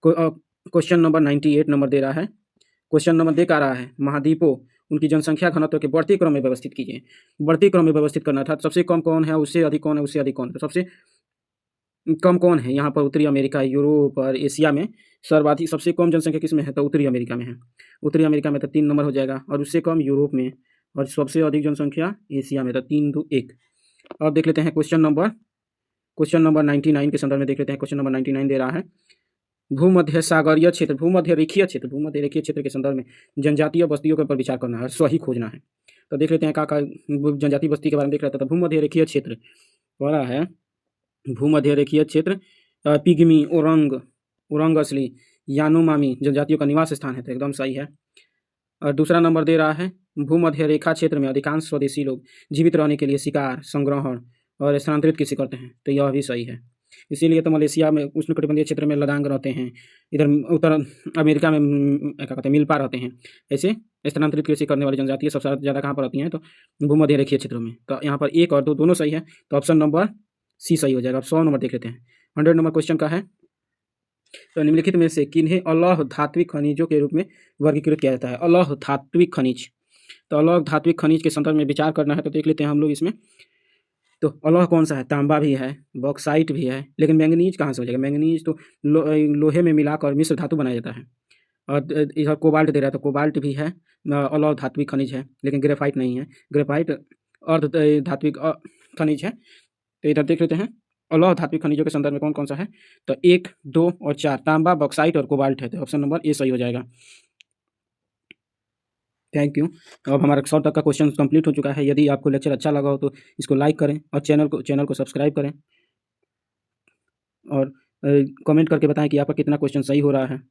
क्वेश्चन नंबर 98 नंबर दे रहा है। क्वेश्चन नंबर दे का रहा है, महाद्वीपों उनकी जनसंख्या घनत्व के बढ़ते क्रम में व्यवस्थित कीजिए। बढ़ते क्रम में व्यवस्थित करना था। सबसे कम कौन है, उससे अधिक कौन है, उससे अधिक कौन है? तो सबसे कम कौन है यहाँ पर? उत्तरी अमेरिका, यूरोप और एशिया में सर्वाधिक सबसे कम जनसंख्या किस में है? तो उत्तरी अमेरिका में है। उत्तरी अमेरिका में तो 3 नंबर हो जाएगा, और उससे कम यूरोप में, और सबसे अधिक जनसंख्या एशिया में। तो 3, 2, 1। अब देख लेते हैं क्वेश्चन नंबर 99 के संदर्भ में देख लेते हैं। क्वेश्चन नंबर 99 दे रहा है, भूमध्य रेखीय क्षेत्र के संदर्भ में जनजातीय बस्तियों के ऊपर विचार करना है, सही खोजना है। तो देख लेते हैं का जनजातीय बस्ती के बारे में देख लेते हैं। तो भूमध्य रेखीय क्षेत्र वाला है, भूमध्य रेखीय क्षेत्र पिग्मी, ओरंग असली, यानोमामी जनजातियों का निवास स्थान है। तो एकदम सही है। और दूसरा नंबर दे रहा है, भूमध्य रेखा क्षेत्र में अधिकांश स्वदेशी लोग जीवित रहने के लिए शिकार, संग्रहण और स्थानांतरित कृषि करते हैं। तो यह भी सही है। इसीलिए तो मलेशिया में उष्णकटिबंधीय क्षेत्र में लदांग रहते हैं, इधर उत्तर अमेरिका में क्या कहते हैं, मिल्पा रहते हैं। ऐसे स्थानांतरित कृषि करने वाली जनजातियाँ सबसे ज़्यादा कहाँ पर रहती हैं? तो भूमध्य रेखीय क्षेत्रों में। तो यहाँ पर 1 और 2 दोनों सही है। तो ऑप्शन नंबर सी सही हो जाएगा। अब 100 नंबर देख लेते हैं। 100 नंबर क्वेश्चन का है, तो निम्नलिखित में से किन्हें अलौह धात्विक खनिजों के रूप में वर्गीकृत किया जाता है? अलौह धात्विक खनिज। तो अलौह धात्विक खनिज के संदर्भ में विचार करना है। तो देख लेते हैं हम लोग इसमें। तो अलौह कौन सा है? तांबा भी है, बॉक्साइट भी है, लेकिन मैंगनीज कहाँ से हो जाएगा? मैंगनीज तो लोहे में मिलाकर मिश्र धातु बनाया जाता है। और इधर कोबाल्ट दे रहा है, तो कोबाल्ट भी है, अलौह धात्विक खनिज है, लेकिन ग्रेफाइट नहीं है। ग्रेफाइट अर्ध धात्विक खनिज है। तो इधर देख लेते हैं अलौह धात्विक खनिजों के संदर्भ में कौन कौन सा है। तो 1, 2 और 4 तांबा, बॉक्साइट और कोबाल्ट है। तो ऑप्शन नंबर ए सही हो जाएगा। Thank you. अब हमारा 100 तक का क्वेश्चन कंप्लीट हो चुका है। यदि आपको लेक्चर अच्छा लगा हो तो इसको लाइक करें और चैनल को सब्सक्राइब करें, और कमेंट करके बताएं कि आपका कितना क्वेश्चन सही हो रहा है।